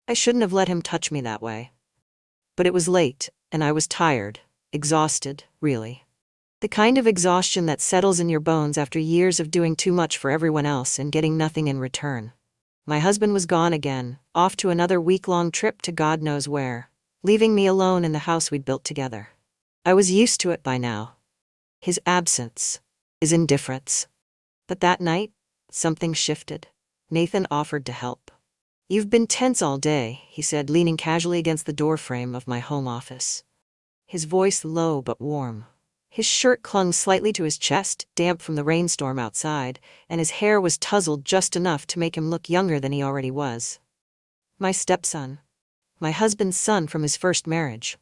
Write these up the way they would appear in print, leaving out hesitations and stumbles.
I shouldn't have let him touch me that way. But it was late, and I was tired, exhausted, really. The kind of exhaustion that settles in your bones after years of doing too much for everyone else and getting nothing in return. My husband was gone again, off to another week-long trip to God knows where, leaving me alone in the house we'd built together. I was used to it by now. His absence, his indifference. But that night, something shifted. Nathan offered to help. "You've been tense all day," he said, leaning casually against the doorframe of my home office. His voice low but warm. His shirt clung slightly to his chest, damp from the rainstorm outside, and his hair was tousled just enough to make him look younger than he already was. My stepson. My husband's son from his first marriage.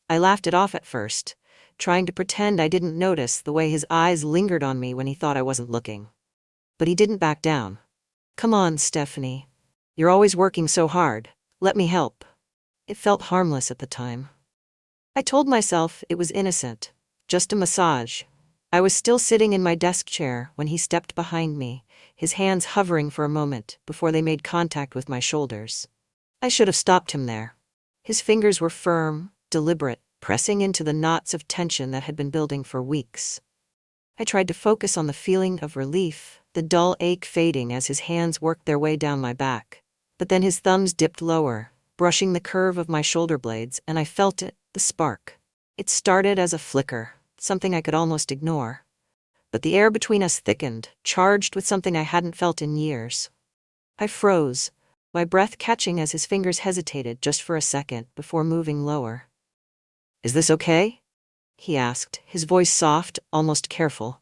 I laughed it off at first, trying to pretend I didn't notice the way his eyes lingered on me when he thought I wasn't looking. But he didn't back down. "Come on, Stephanie. You're always working so hard. Let me help." It felt harmless at the time. I told myself it was innocent. Just a massage. I was still sitting in my desk chair when he stepped behind me, his hands hovering for a moment before they made contact with my shoulders. I should have stopped him there. His fingers were firm, deliberate, pressing into the knots of tension that had been building for weeks. I tried to focus on the feeling of relief, the dull ache fading as his hands worked their way down my back. But then his thumbs dipped lower, brushing the curve of my shoulder blades, and I felt it, the spark. It started as a flicker, something I could almost ignore. But the air between us thickened, charged with something I hadn't felt in years. I froze, my breath catching as his fingers hesitated just for a second before moving lower. "Is this okay?" he asked, his voice soft, almost careful.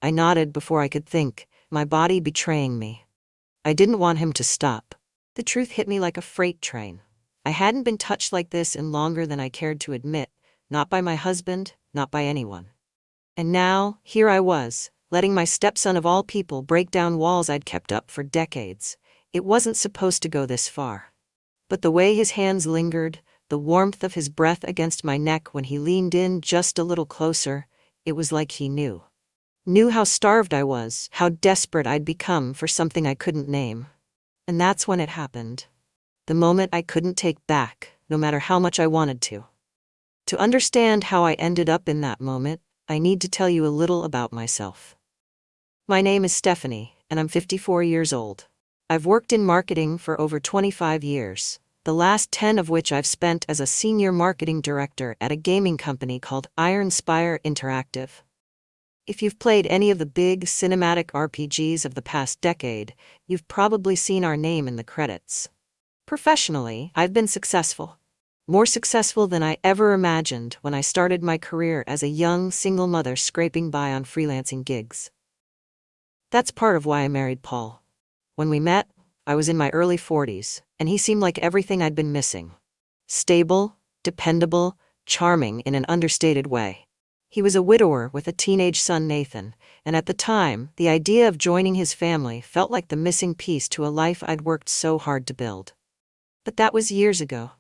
I nodded before I could think, my body betraying me. I didn't want him to stop. The truth hit me like a freight train. I hadn't been touched like this in longer than I cared to admit, not by my husband, not by anyone. And now, here I was, letting my stepson of all people break down walls I'd kept up for decades. It wasn't supposed to go this far. But the way his hands lingered, the warmth of his breath against my neck when he leaned in just a little closer, it was like he knew. Knew how starved I was, how desperate I'd become for something I couldn't name. And that's when it happened. The moment I couldn't take back, no matter how much I wanted to. To understand how I ended up in that moment, I need to tell you a little about myself. My name is Stephanie, and I'm 54 years old. I've worked in marketing for over 25 years, the last 10 of which I've spent as a senior marketing director at a gaming company called Ironspire Interactive. If you've played any of the big cinematic RPGs of the past decade, you've probably seen our name in the credits. Professionally, I've been successful. More successful than I ever imagined when I started my career as a young single mother scraping by on freelancing gigs. That's part of why I married Paul. When we met, I was in my early 40s, and he seemed like everything I'd been missing. Stable, dependable, charming in an understated way. He was a widower with a teenage son, Nathan, and at the time, the idea of joining his family felt like the missing piece to a life I'd worked so hard to build. But that was years ago.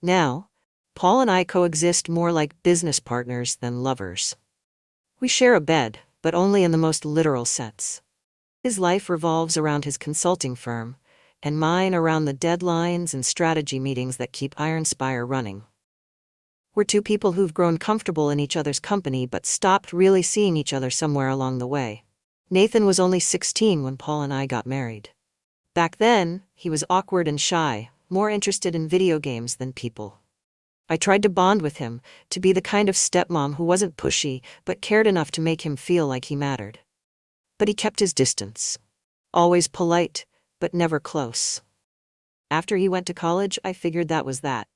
Now, Paul and I coexist more like business partners than lovers. We share a bed, but only in the most literal sense. His life revolves around his consulting firm, and mine around the deadlines and strategy meetings that keep Ironspire running. We're two people who've grown comfortable in each other's company but stopped really seeing each other somewhere along the way. Nathan was only 16 when Paul and I got married. Back then, he was awkward and shy, more interested in video games than people. I tried to bond with him, to be the kind of stepmom who wasn't pushy but cared enough to make him feel like he mattered. But he kept his distance. Always polite, but never close. After he went to college, I figured that was that.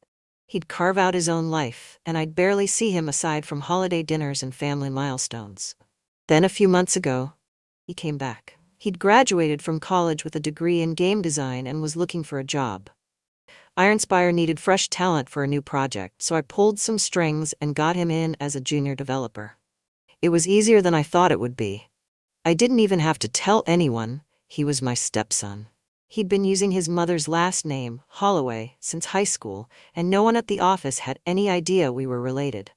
He'd carve out his own life, and I'd barely see him aside from holiday dinners and family milestones. Then a few months ago, he came back. He'd graduated from college with a degree in game design and was looking for a job. Ironspire needed fresh talent for a new project, so I pulled some strings and got him in as a junior developer. It was easier than I thought it would be. I didn't even have to tell anyone he was my stepson. He'd been using his mother's last name, Holloway, since high school, and no one at the office had any idea we were related.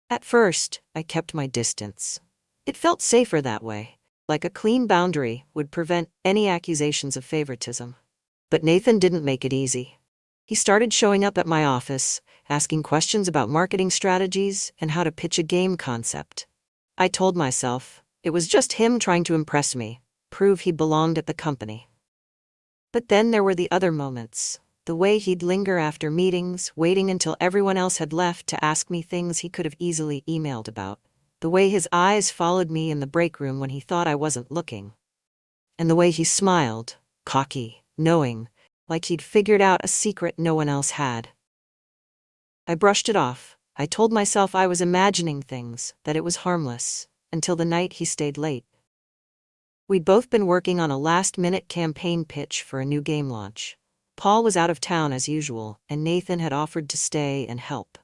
At first, I kept my distance. It felt safer that way, like a clean boundary would prevent any accusations of favoritism. But Nathan didn't make it easy. He started showing up at my office, asking questions about marketing strategies and how to pitch a game concept. I told myself it was just him trying to impress me, prove he belonged at the company. But then there were the other moments. The way he'd linger after meetings, waiting until everyone else had left to ask me things he could have easily emailed about. The way his eyes followed me in the break room when he thought I wasn't looking. And the way he smiled, cocky, knowing, like he'd figured out a secret no one else had. I brushed it off. I told myself I was imagining things, that it was harmless, until the night he stayed late. We'd both been working on a last-minute campaign pitch for a new game launch. Paul was out of town as usual, and Nathan had offered to stay and help.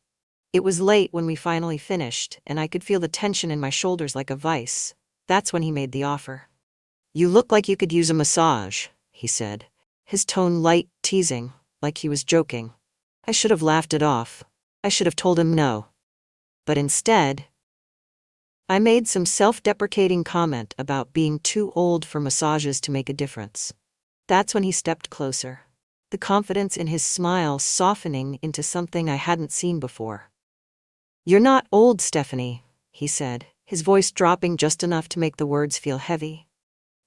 It was late when we finally finished, and I could feel the tension in my shoulders like a vice. That's when he made the offer. "You look like you could use a massage," he said, his tone light, teasing, like he was joking. I should have laughed it off. I should have told him no. But instead, I made some self-deprecating comment about being too old for massages to make a difference. That's when he stepped closer, the confidence in his smile softening into something I hadn't seen before. "You're not old, Stephanie," he said, his voice dropping just enough to make the words feel heavy.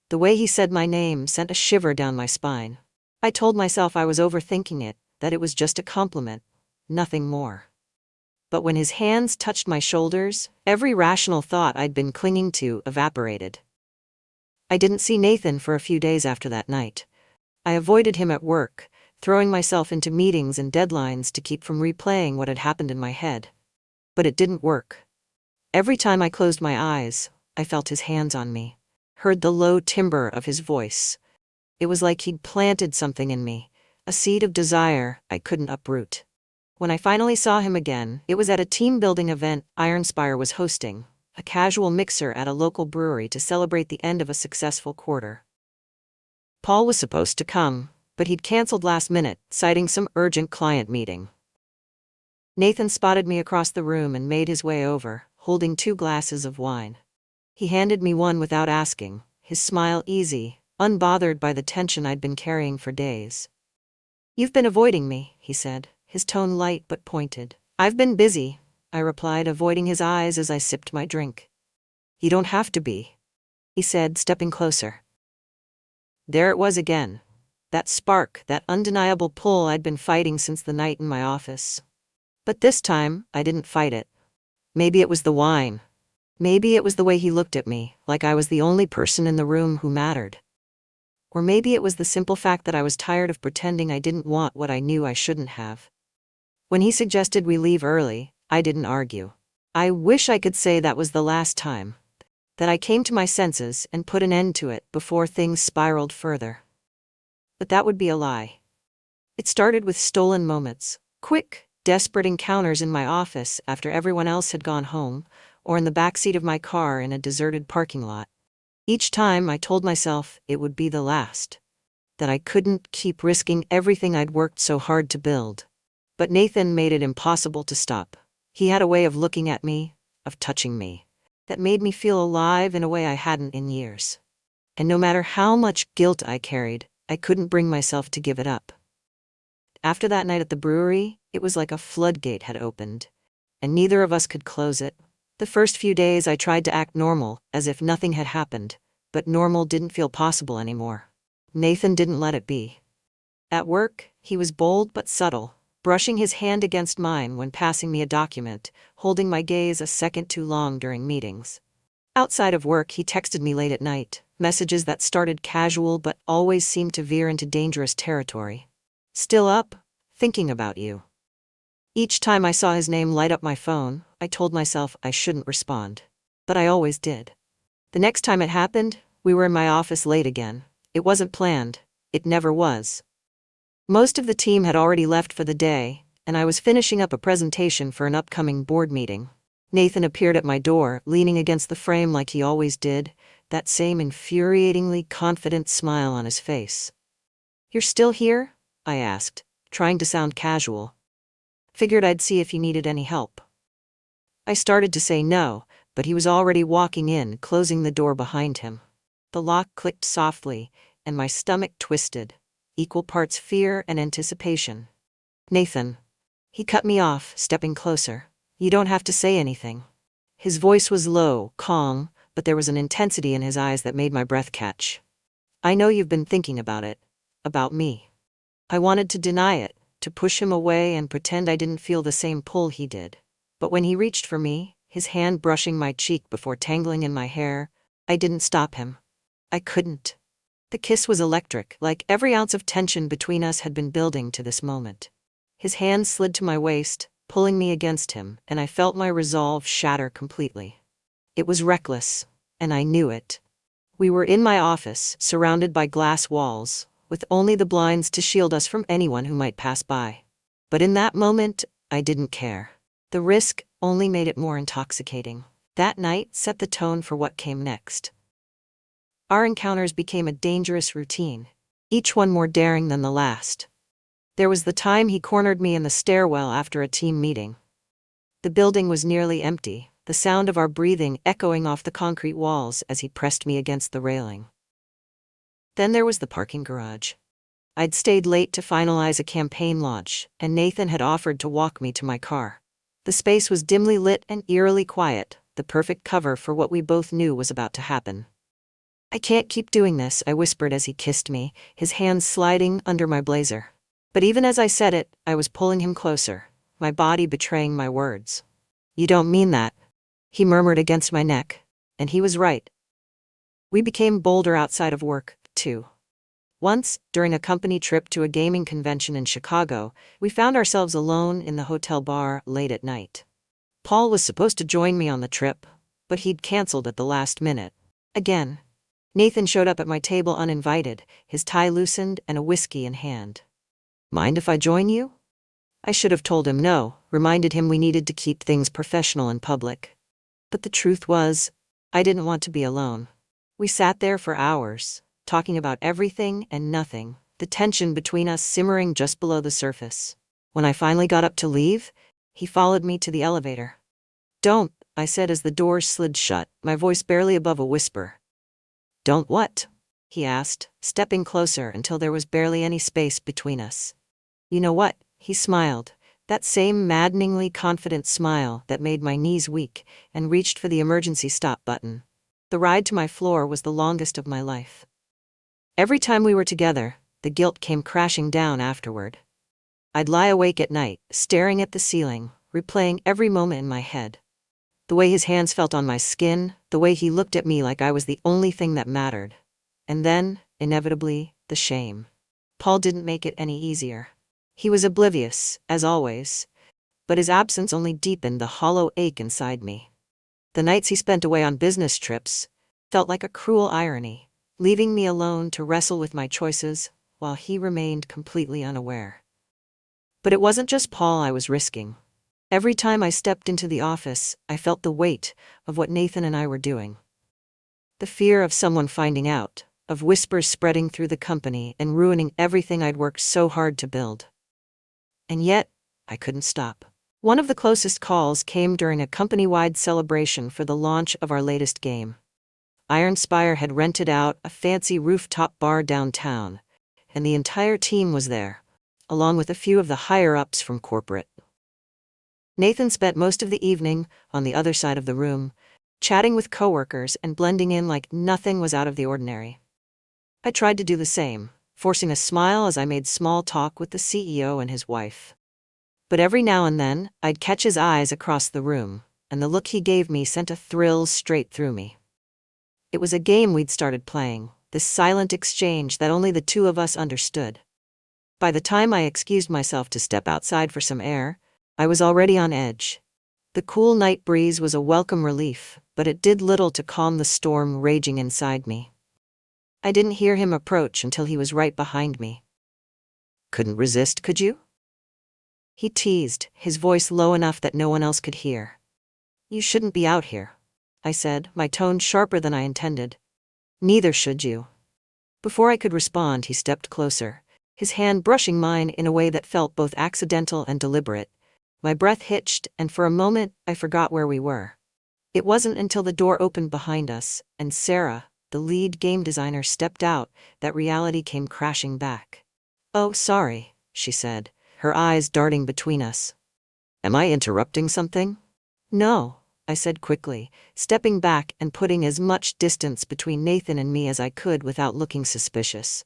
The way he said my name sent a shiver down my spine. I told myself I was overthinking it, that it was just a compliment, nothing more. But when his hands touched my shoulders, every rational thought I'd been clinging to evaporated. I didn't see Nathan for a few days after that night. I avoided him at work, throwing myself into meetings and deadlines to keep from replaying what had happened in my head. But it didn't work. Every time I closed my eyes, I felt his hands on me, heard the low timbre of his voice. It was like he'd planted something in me, a seed of desire I couldn't uproot. When I finally saw him again, it was at a team-building event Ironspire was hosting, a casual mixer at a local brewery to celebrate the end of a successful quarter. Paul was supposed to come, but he'd canceled last minute, citing some urgent client meeting. Nathan spotted me across the room and made his way over, holding 2 glasses of wine. He handed me one without asking, his smile easy, unbothered by the tension I'd been carrying for days. "You've been avoiding me," he said, his tone light but pointed. "I've been busy," I replied, avoiding his eyes as I sipped my drink. "You don't have to be," he said, stepping closer. There it was again. That spark, that undeniable pull I'd been fighting since the night in my office. But this time, I didn't fight it. Maybe it was the wine. Maybe it was the way he looked at me, like I was the only person in the room who mattered. Or maybe it was the simple fact that I was tired of pretending I didn't want what I knew I shouldn't have. When he suggested we leave early, I didn't argue. I wish I could say that was the last time, that I came to my senses and put an end to it before things spiraled further. But that would be a lie. It started with stolen moments, quick, desperate encounters in my office after everyone else had gone home, or in the backseat of my car in a deserted parking lot. Each time I told myself it would be the last, that I couldn't keep risking everything I'd worked so hard to build. But Nathan made it impossible to stop. He had a way of looking at me, of touching me, that made me feel alive in a way I hadn't in years. And no matter how much guilt I carried, I couldn't bring myself to give it up. After that night at the brewery, it was like a floodgate had opened, and neither of us could close it. The first few days I tried to act normal, as if nothing had happened, but normal didn't feel possible anymore. Nathan didn't let it be. At work, he was bold but subtle, brushing his hand against mine when passing me a document, holding my gaze a second too long during meetings. Outside of work, he texted me late at night, messages that started casual but always seemed to veer into dangerous territory. "Still up? Thinking about you." Each time I saw his name light up my phone, I told myself I shouldn't respond. But I always did. The next time it happened, we were in my office late again. It wasn't planned. It never was. Most of the team had already left for the day, and I was finishing up a presentation for an upcoming board meeting. Nathan appeared at my door, leaning against the frame like he always did, that same infuriatingly confident smile on his face. "You're still here?" I asked, trying to sound casual. "Figured I'd see if you needed any help." I started to say no, but he was already walking in, closing the door behind him. The lock clicked softly, and my stomach twisted, equal parts fear and anticipation. Nathan. He cut me off, stepping closer. You don't have to say anything. His voice was low, calm, but there was an intensity in his eyes that made my breath catch. I know you've been thinking about it. About me. I wanted to deny it, to push him away and pretend I didn't feel the same pull he did. But when he reached for me, his hand brushing my cheek before tangling in my hair, I didn't stop him. I couldn't. The kiss was electric, like every ounce of tension between us had been building to this moment. His hand slid to my waist, pulling me against him, and I felt my resolve shatter completely. It was reckless, and I knew it. We were in my office, surrounded by glass walls, with only the blinds to shield us from anyone who might pass by. But in that moment, I didn't care. The risk only made it more intoxicating. That night set the tone for what came next. Our encounters became a dangerous routine, each one more daring than the last. There was the time he cornered me in the stairwell after a team meeting. The building was nearly empty, the sound of our breathing echoing off the concrete walls as he pressed me against the railing. Then there was the parking garage. I'd stayed late to finalize a campaign launch, and Nathan had offered to walk me to my car. The space was dimly lit and eerily quiet, the perfect cover for what we both knew was about to happen. I can't keep doing this, I whispered as he kissed me, his hands sliding under my blazer. But even as I said it, I was pulling him closer, my body betraying my words. You don't mean that, he murmured against my neck, and he was right. We became bolder outside of work, too. Once, during a company trip to a gaming convention in Chicago, we found ourselves alone in the hotel bar late at night. Paul was supposed to join me on the trip, but he'd canceled at the last minute. Again. Nathan showed up at my table uninvited, his tie loosened and a whiskey in hand. Mind if I join you? I should have told him no, reminded him we needed to keep things professional in public. But the truth was, I didn't want to be alone. We sat there for hours, talking about everything and nothing, the tension between us simmering just below the surface. When I finally got up to leave, he followed me to the elevator. Don't, I said as the doors slid shut, my voice barely above a whisper. Don't what? He asked, stepping closer until there was barely any space between us. You know what? He smiled, that same maddeningly confident smile that made my knees weak, and reached for the emergency stop button. The ride to my floor was the longest of my life. Every time we were together, the guilt came crashing down afterward. I'd lie awake at night, staring at the ceiling, replaying every moment in my head. The way his hands felt on my skin, the way he looked at me like I was the only thing that mattered. And then, inevitably, the shame. Paul didn't make it any easier. He was oblivious, as always, but his absence only deepened the hollow ache inside me. The nights he spent away on business trips felt like a cruel irony, leaving me alone to wrestle with my choices while he remained completely unaware. But it wasn't just Paul I was risking. Every time I stepped into the office, I felt the weight of what Nathan and I were doing. The fear of someone finding out, of whispers spreading through the company and ruining everything I'd worked so hard to build. And yet, I couldn't stop. One of the closest calls came during a company-wide celebration for the launch of our latest game. Ironspire had rented out a fancy rooftop bar downtown, and the entire team was there, along with a few of the higher-ups from corporate. Nathan spent most of the evening on the other side of the room, chatting with coworkers and blending in like nothing was out of the ordinary. I tried to do the same, forcing a smile as I made small talk with the CEO and his wife. But every now and then, I'd catch his eyes across the room, and the look he gave me sent a thrill straight through me. It was a game we'd started playing, this silent exchange that only the two of us understood. By the time I excused myself to step outside for some air, I was already on edge. The cool night breeze was a welcome relief, but it did little to calm the storm raging inside me. I didn't hear him approach until he was right behind me. Couldn't resist, could you? He teased, his voice low enough that no one else could hear. You shouldn't be out here, I said, my tone sharper than I intended. Neither should you. Before I could respond, he stepped closer, his hand brushing mine in a way that felt both accidental and deliberate. My breath hitched, and for a moment, I forgot where we were. It wasn't until the door opened behind us, and Sarah, the lead game designer, stepped out, that reality came crashing back. Oh, sorry, she said, her eyes darting between us. Am I interrupting something? No, I said quickly, stepping back and putting as much distance between Nathan and me as I could without looking suspicious.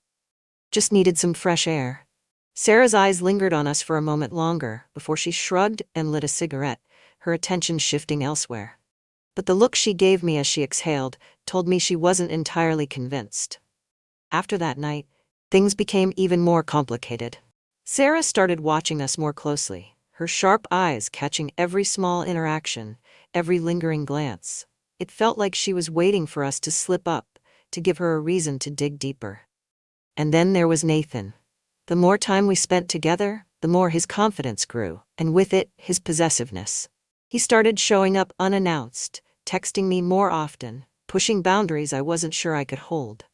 Just needed some fresh air. Sarah's eyes lingered on us for a moment longer before she shrugged and lit a cigarette, her attention shifting elsewhere. But the look she gave me as she exhaled told me she wasn't entirely convinced. After that night, things became even more complicated. Sarah started watching us more closely, her sharp eyes catching every small interaction, every lingering glance. It felt like she was waiting for us to slip up, to give her a reason to dig deeper. And then there was Nathan. The more time we spent together, the more his confidence grew, and with it, his possessiveness. He started showing up unannounced, texting me more often, pushing boundaries I wasn't sure I could hold.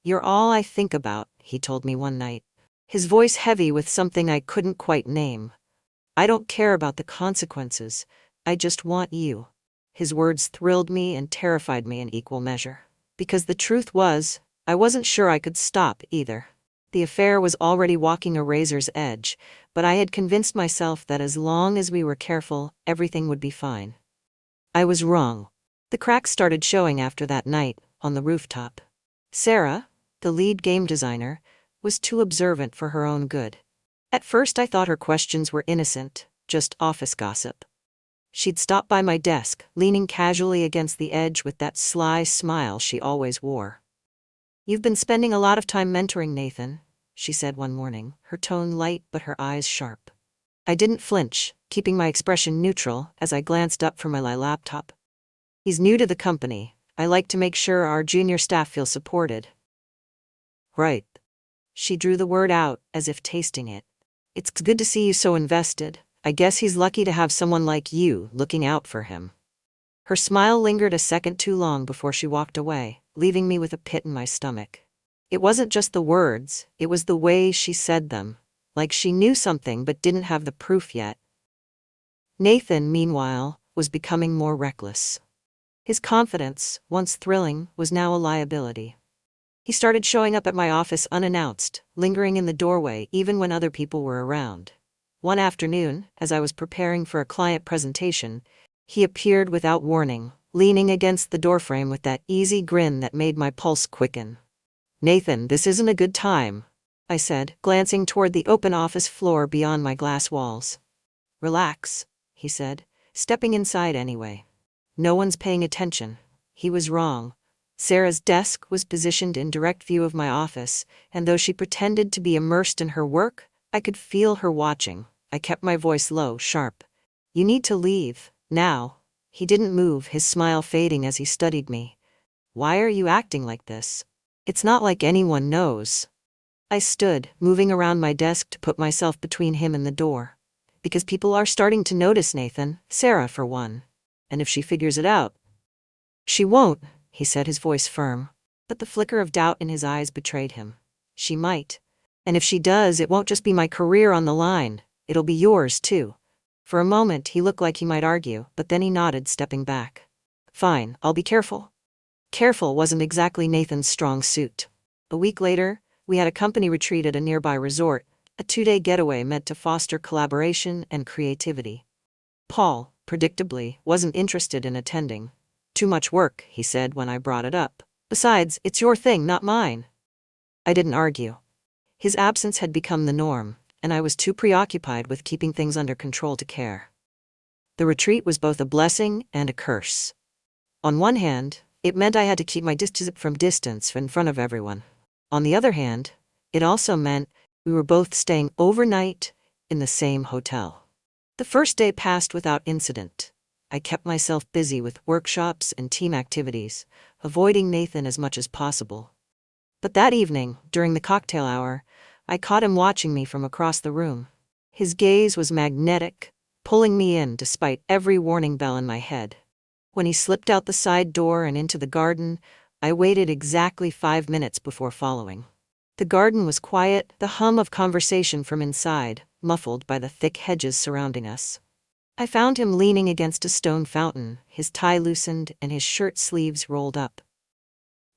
"You're all I think about," he told me one night, his voice heavy with something I couldn't quite name. "I don't care about the consequences, I just want you." His words thrilled me and terrified me in equal measure. Because the truth was, I wasn't sure I could stop either. The affair was already walking a razor's edge, but I had convinced myself that as long as we were careful, everything would be fine. I was wrong. The cracks started showing after that night, on the rooftop. Sarah, the lead game designer, was too observant for her own good. At first I thought her questions were innocent, just office gossip. She'd stop by my desk, leaning casually against the edge with that sly smile she always wore. "You've been spending a lot of time mentoring Nathan," she said one morning, her tone light but her eyes sharp. I didn't flinch, keeping my expression neutral as I glanced up from my laptop. "He's new to the company. I like to make sure our junior staff feel supported." "Right." She drew the word out as if tasting it. "It's good to see you so invested. I guess he's lucky to have someone like you looking out for him." Her smile lingered a second too long before she walked away, leaving me with a pit in my stomach. It wasn't just the words, it was the way she said them, like she knew something but didn't have the proof yet. Nathan, meanwhile, was becoming more reckless. His confidence, once thrilling, was now a liability. He started showing up at my office unannounced, lingering in the doorway even when other people were around. One afternoon, as I was preparing for a client presentation, he appeared without warning, leaning against the doorframe with that easy grin that made my pulse quicken. "Nathan, this isn't a good time," I said, glancing toward the open office floor beyond my glass walls. "Relax," he said, stepping inside anyway. "No one's paying attention." He was wrong. Sarah's desk was positioned in direct view of my office, and though she pretended to be immersed in her work, I could feel her watching. I kept my voice low, sharp. "You need to leave. Now." He didn't move, his smile fading as he studied me. "Why are you acting like this? It's not like anyone knows." I stood, moving around my desk to put myself between him and the door. "Because people are starting to notice, Nathan, Sarah for one. And if she figures it out—" "She won't," he said, his voice firm. But the flicker of doubt in his eyes betrayed him. "She might. And if she does, it won't just be my career on the line, it'll be yours too." For a moment he looked like he might argue, but then he nodded, stepping back. "Fine, I'll be careful." Careful wasn't exactly Nathan's strong suit. A week later, we had a company retreat at a nearby resort, a 2-day getaway meant to foster collaboration and creativity. Paul, predictably, wasn't interested in attending. "Too much work," he said when I brought it up. "Besides, it's your thing, not mine." I didn't argue. His absence had become the norm, and I was too preoccupied with keeping things under control to care. The retreat was both a blessing and a curse. On one hand, it meant I had to keep my distance in front of everyone. On the other hand, it also meant we were both staying overnight in the same hotel. The first day passed without incident. I kept myself busy with workshops and team activities, avoiding Nathan as much as possible. But that evening, during the cocktail hour, I caught him watching me from across the room. His gaze was magnetic, pulling me in despite every warning bell in my head. When he slipped out the side door and into the garden, I waited exactly 5 minutes before following. The garden was quiet, the hum of conversation from inside, muffled by the thick hedges surrounding us. I found him leaning against a stone fountain, his tie loosened and his shirt sleeves rolled up.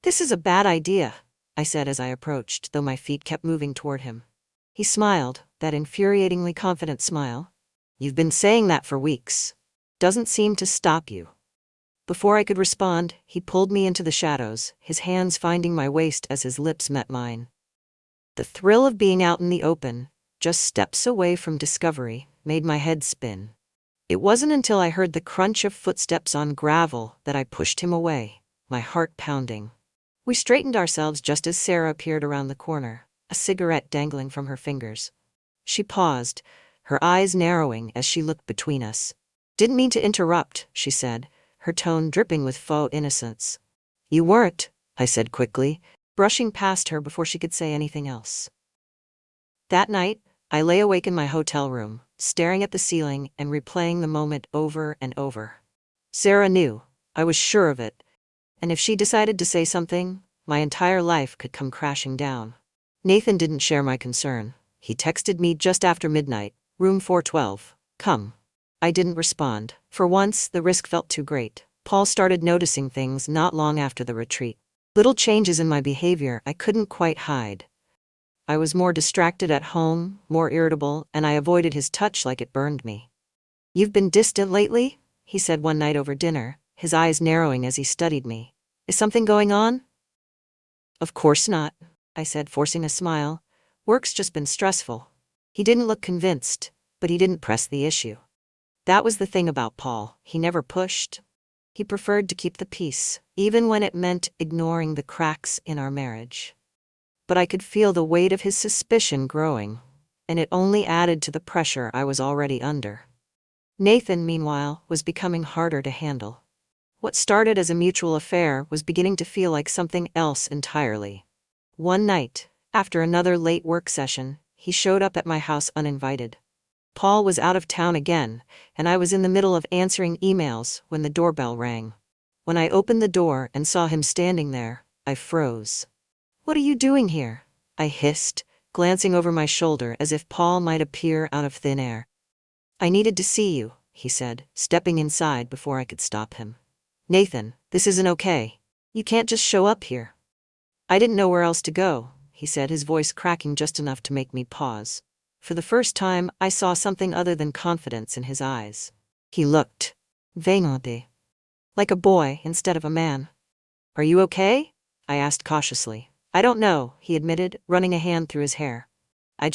"This is a bad idea," I said as I approached, though my feet kept moving toward him. He smiled, that infuriatingly confident smile. You've been saying that for weeks. Doesn't seem to stop you. Before I could respond, he pulled me into the shadows, his hands finding my waist as his lips met mine. The thrill of being out in the open, just steps away from discovery, made my head spin. It wasn't until I heard the crunch of footsteps on gravel that I pushed him away, my heart pounding. We straightened ourselves just as Sarah appeared around the corner, a cigarette dangling from her fingers. She paused, her eyes narrowing as she looked between us. Didn't mean to interrupt, she said, her tone dripping with faux innocence. You weren't, I said quickly, brushing past her before she could say anything else. That night, I lay awake in my hotel room, staring at the ceiling and replaying the moment over and over. Sarah knew, I was sure of it, and if she decided to say something, my entire life could come crashing down. Nathan didn't share my concern. He texted me just after midnight, room 412, come. I didn't respond. For once, the risk felt too great. Paul started noticing things not long after the retreat. Little changes in my behavior I couldn't quite hide. I was more distracted at home, more irritable, and I avoided his touch like it burned me. You've been distant lately? He said one night over dinner, his eyes narrowing as he studied me. Is something going on? Of course not, I said, forcing a smile. Work's just been stressful. He didn't look convinced, but he didn't press the issue. That was the thing about Paul, he never pushed. He preferred to keep the peace, even when it meant ignoring the cracks in our marriage. But I could feel the weight of his suspicion growing, and it only added to the pressure I was already under. Nathan, meanwhile, was becoming harder to handle. What started as a mutual affair was beginning to feel like something else entirely. One night, after another late work session, he showed up at my house uninvited. Paul was out of town again, and I was in the middle of answering emails when the doorbell rang. When I opened the door and saw him standing there, I froze. What are you doing here? I hissed, glancing over my shoulder as if Paul might appear out of thin air. I needed to see you, he said, stepping inside before I could stop him. Nathan, this isn't okay. You can't just show up here. I didn't know where else to go, he said, his voice cracking just enough to make me pause. For the first time, I saw something other than confidence in his eyes. He looked vaguely like a boy instead of a man. Are you okay? I asked cautiously. I don't know, he admitted, running a hand through his hair. I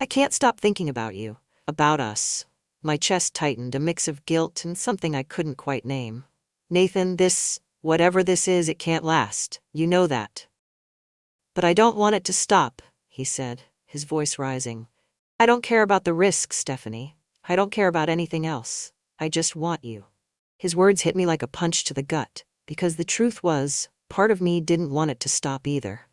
can't stop thinking about you, about us. My chest tightened, a mix of guilt and something I couldn't quite name. Nathan, whatever this is, it can't last. You know that. But I don't want it to stop, he said, his voice rising. I don't care about the risk, Stephanie. I don't care about anything else. I just want you. His words hit me like a punch to the gut, because the truth was, part of me didn't want it to stop either.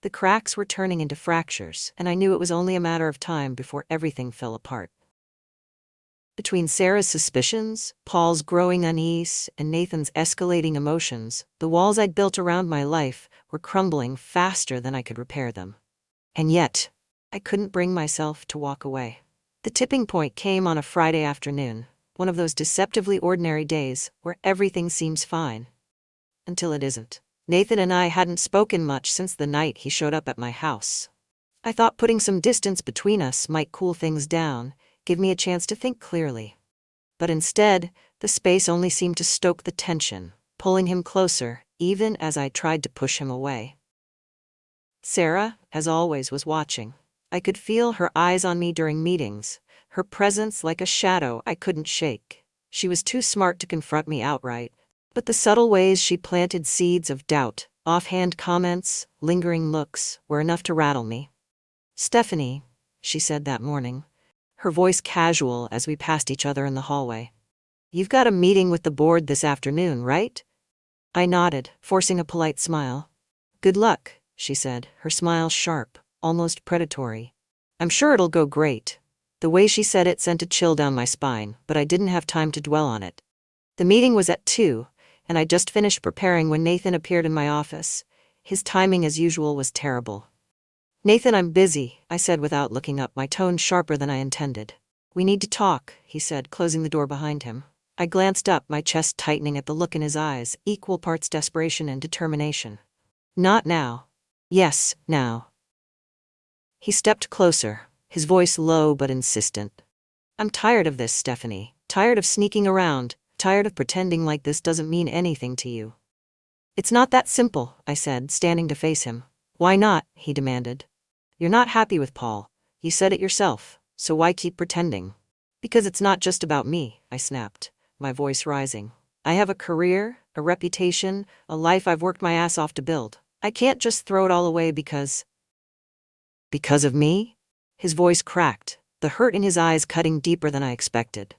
The cracks were turning into fractures, and I knew it was only a matter of time before everything fell apart. Between Sarah's suspicions, Paul's growing unease, and Nathan's escalating emotions, the walls I'd built around my life were crumbling faster than I could repair them. And yet, I couldn't bring myself to walk away. The tipping point came on a Friday afternoon, one of those deceptively ordinary days where everything seems fine. Until it isn't. Nathan and I hadn't spoken much since the night he showed up at my house. I thought putting some distance between us might cool things down, give me a chance to think clearly. But instead, the space only seemed to stoke the tension, pulling him closer, even as I tried to push him away. Sarah, as always, was watching. I could feel her eyes on me during meetings, her presence like a shadow I couldn't shake. She was too smart to confront me outright, but the subtle ways she planted seeds of doubt, offhand comments, lingering looks, were enough to rattle me. Stephanie, she said that morning, her voice casual as we passed each other in the hallway. You've got a meeting with the board this afternoon, right? I nodded, forcing a polite smile. Good luck, she said, her smile sharp, almost predatory. I'm sure it'll go great. The way she said it sent a chill down my spine, but I didn't have time to dwell on it. The meeting was at 2, and I just finished preparing when Nathan appeared in my office. His timing, as usual, was terrible. Nathan, I'm busy, I said without looking up, my tone sharper than I intended. We need to talk, he said, closing the door behind him. I glanced up, my chest tightening at the look in his eyes, equal parts desperation and determination. Not now. Yes, now. He stepped closer, his voice low but insistent. I'm tired of this, Stephanie. Tired of sneaking around. Tired of pretending like this doesn't mean anything to you. It's not that simple, I said, standing to face him. Why not? He demanded. You're not happy with Paul. You said it yourself, so why keep pretending? Because it's not just about me, I snapped, my voice rising. I have a career, a reputation, a life I've worked my ass off to build. I can't just throw it all away because of me? His voice cracked, the hurt in his eyes cutting deeper than I expected.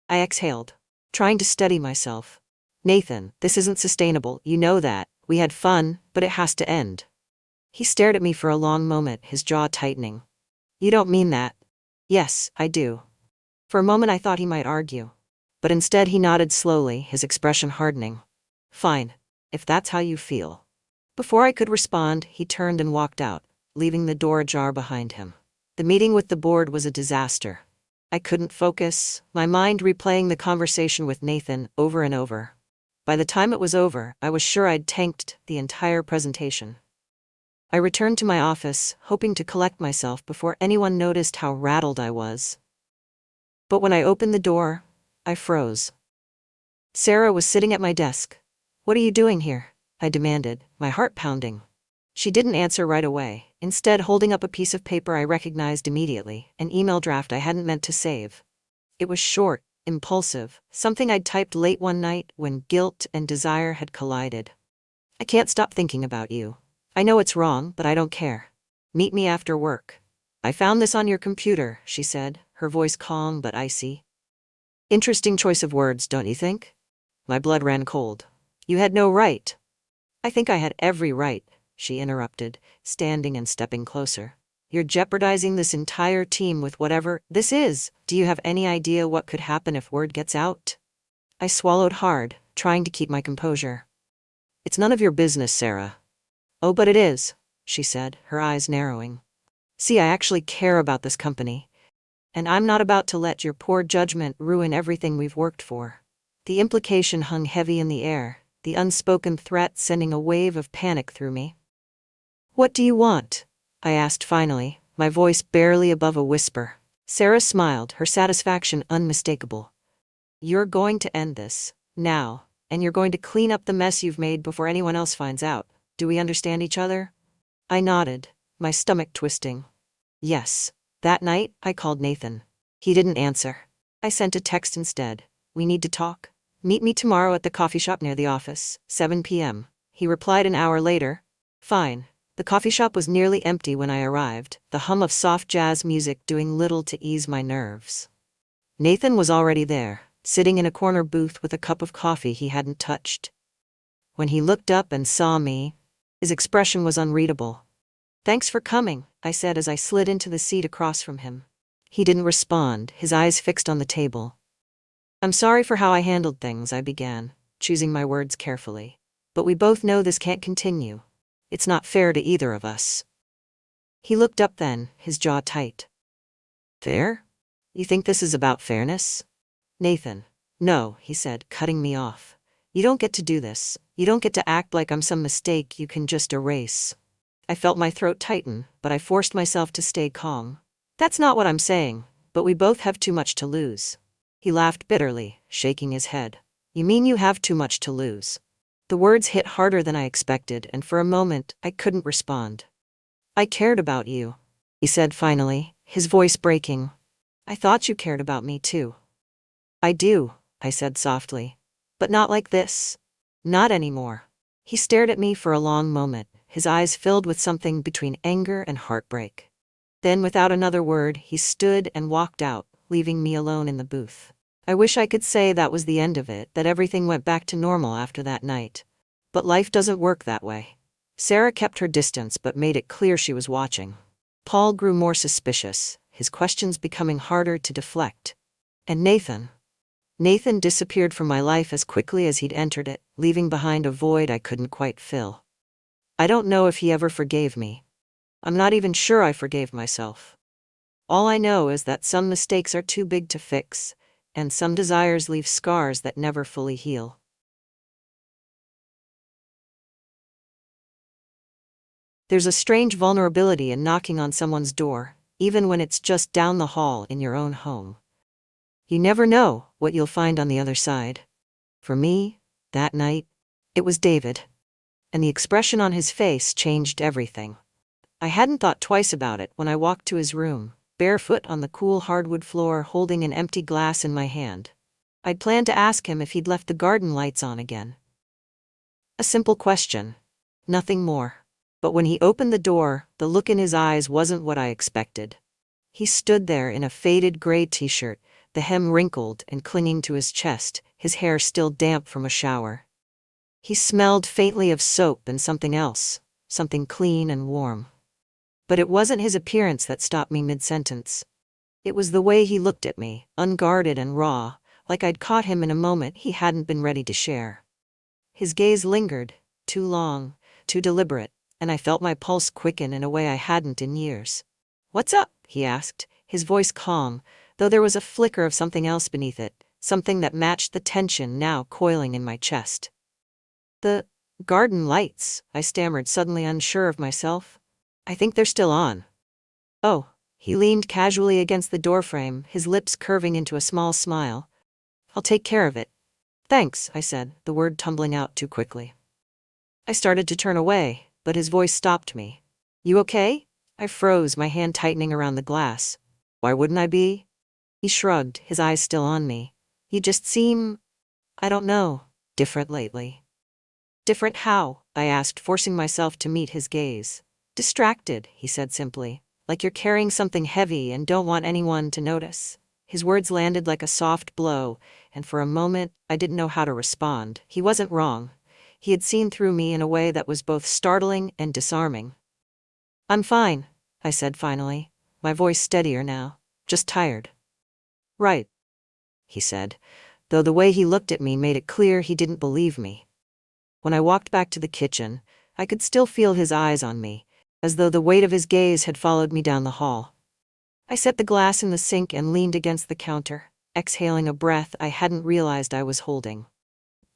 I exhaled, trying to steady myself. Nathan, this isn't sustainable, you know that. We had fun, but it has to end. He stared at me for a long moment, his jaw tightening. You don't mean that. Yes, I do. For a moment I thought he might argue. But instead he nodded slowly, his expression hardening. Fine, if that's how you feel. Before I could respond, he turned and walked out, leaving the door ajar behind him. The meeting with the board was a disaster. I couldn't focus, my mind replaying the conversation with Nathan over and over. By the time it was over, I was sure I'd tanked the entire presentation. I returned to my office, hoping to collect myself before anyone noticed how rattled I was. But when I opened the door, I froze. Sarah was sitting at my desk. What are you doing here? I demanded, my heart pounding. She didn't answer right away, instead holding up a piece of paper I recognized immediately, an email draft I hadn't meant to save. It was short, impulsive, something I'd typed late one night when guilt and desire had collided. I can't stop thinking about you. I know it's wrong, but I don't care. Meet me after work. I found this on your computer, she said, her voice calm but icy. Interesting choice of words, don't you think? My blood ran cold. You had no right. I think I had every right, she interrupted, standing and stepping closer. You're jeopardizing this entire team with whatever this is. Do you have any idea what could happen if word gets out? I swallowed hard, trying to keep my composure. It's none of your business, Sarah. Oh, but it is, she said, her eyes narrowing. See, I actually care about this company. And I'm not about to let your poor judgment ruin everything we've worked for. The implication hung heavy in the air, the unspoken threat sending a wave of panic through me. What do you want? I asked finally, my voice barely above a whisper. Sarah smiled, her satisfaction unmistakable. You're going to end this, now, and you're going to clean up the mess you've made before anyone else finds out. Do we understand each other? I nodded, my stomach twisting. Yes. That night, I called Nathan. He didn't answer. I sent a text instead. We need to talk. Meet me tomorrow at the coffee shop near the office, 7 p.m. He replied an hour later. Fine. The coffee shop was nearly empty when I arrived, the hum of soft jazz music doing little to ease my nerves. Nathan was already there, sitting in a corner booth with a cup of coffee he hadn't touched. When he looked up and saw me, his expression was unreadable. Thanks for coming, I said as I slid into the seat across from him. He didn't respond, his eyes fixed on the table. I'm sorry for how I handled things, I began, choosing my words carefully. But we both know this can't continue. It's not fair to either of us. He looked up then, his jaw tight. Fair? You think this is about fairness? Nathan. No, he said, cutting me off. You don't get to do this. You don't get to act like I'm some mistake you can just erase. I felt my throat tighten, but I forced myself to stay calm. That's not what I'm saying, but we both have too much to lose. He laughed bitterly, shaking his head. You mean you have too much to lose? The words hit harder than I expected, and for a moment, I couldn't respond. I cared about you, he said finally, his voice breaking. I thought you cared about me too. I do, I said softly. But not like this. Not anymore. He stared at me for a long moment, his eyes filled with something between anger and heartbreak. Then, without another word, he stood and walked out, leaving me alone in the booth. I wish I could say that was the end of it, that everything went back to normal after that night. But life doesn't work that way. Sarah kept her distance but made it clear she was watching. Paul grew more suspicious, his questions becoming harder to deflect. And Nathan disappeared from my life as quickly as he'd entered it, leaving behind a void I couldn't quite fill. I don't know if he ever forgave me. I'm not even sure I forgave myself. All I know is that some mistakes are too big to fix, and some desires leave scars that never fully heal. There's a strange vulnerability in knocking on someone's door, even when it's just down the hall in your own home. You never know what you'll find on the other side. For me, that night, it was David. And the expression on his face changed everything. I hadn't thought twice about it when I walked to his room, barefoot on the cool hardwood floor holding an empty glass in my hand. I'd planned to ask him if he'd left the garden lights on again. A simple question. Nothing more. But when he opened the door, the look in his eyes wasn't what I expected. He stood there in a faded gray t-shirt, the hem wrinkled and clinging to his chest, his hair still damp from a shower. He smelled faintly of soap and something else, something clean and warm. But it wasn't his appearance that stopped me mid-sentence. It was the way he looked at me, unguarded and raw, like I'd caught him in a moment he hadn't been ready to share. His gaze lingered, too long, too deliberate, and I felt my pulse quicken in a way I hadn't in years. "What's up?" he asked, his voice calm, though there was a flicker of something else beneath it, something that matched the tension now coiling in my chest. "The garden lights," I stammered, suddenly unsure of myself. "I think they're still on." "Oh." He leaned casually against the doorframe, his lips curving into a small smile. "I'll take care of it." "Thanks," I said, the word tumbling out too quickly. I started to turn away, but his voice stopped me. "You okay?" I froze, my hand tightening around the glass. "Why wouldn't I be?" He shrugged, his eyes still on me. "You just seem, I don't know, different lately." "Different how?" I asked, forcing myself to meet his gaze. "Distracted," he said simply, "like you're carrying something heavy and don't want anyone to notice." His words landed like a soft blow, and for a moment, I didn't know how to respond. He wasn't wrong. He had seen through me in a way that was both startling and disarming. "I'm fine," I said finally, my voice steadier now. "Just tired." "Right," he said, though the way he looked at me made it clear he didn't believe me. When I walked back to the kitchen, I could still feel his eyes on me, as though the weight of his gaze had followed me down the hall. I set the glass in the sink and leaned against the counter, exhaling a breath I hadn't realized I was holding.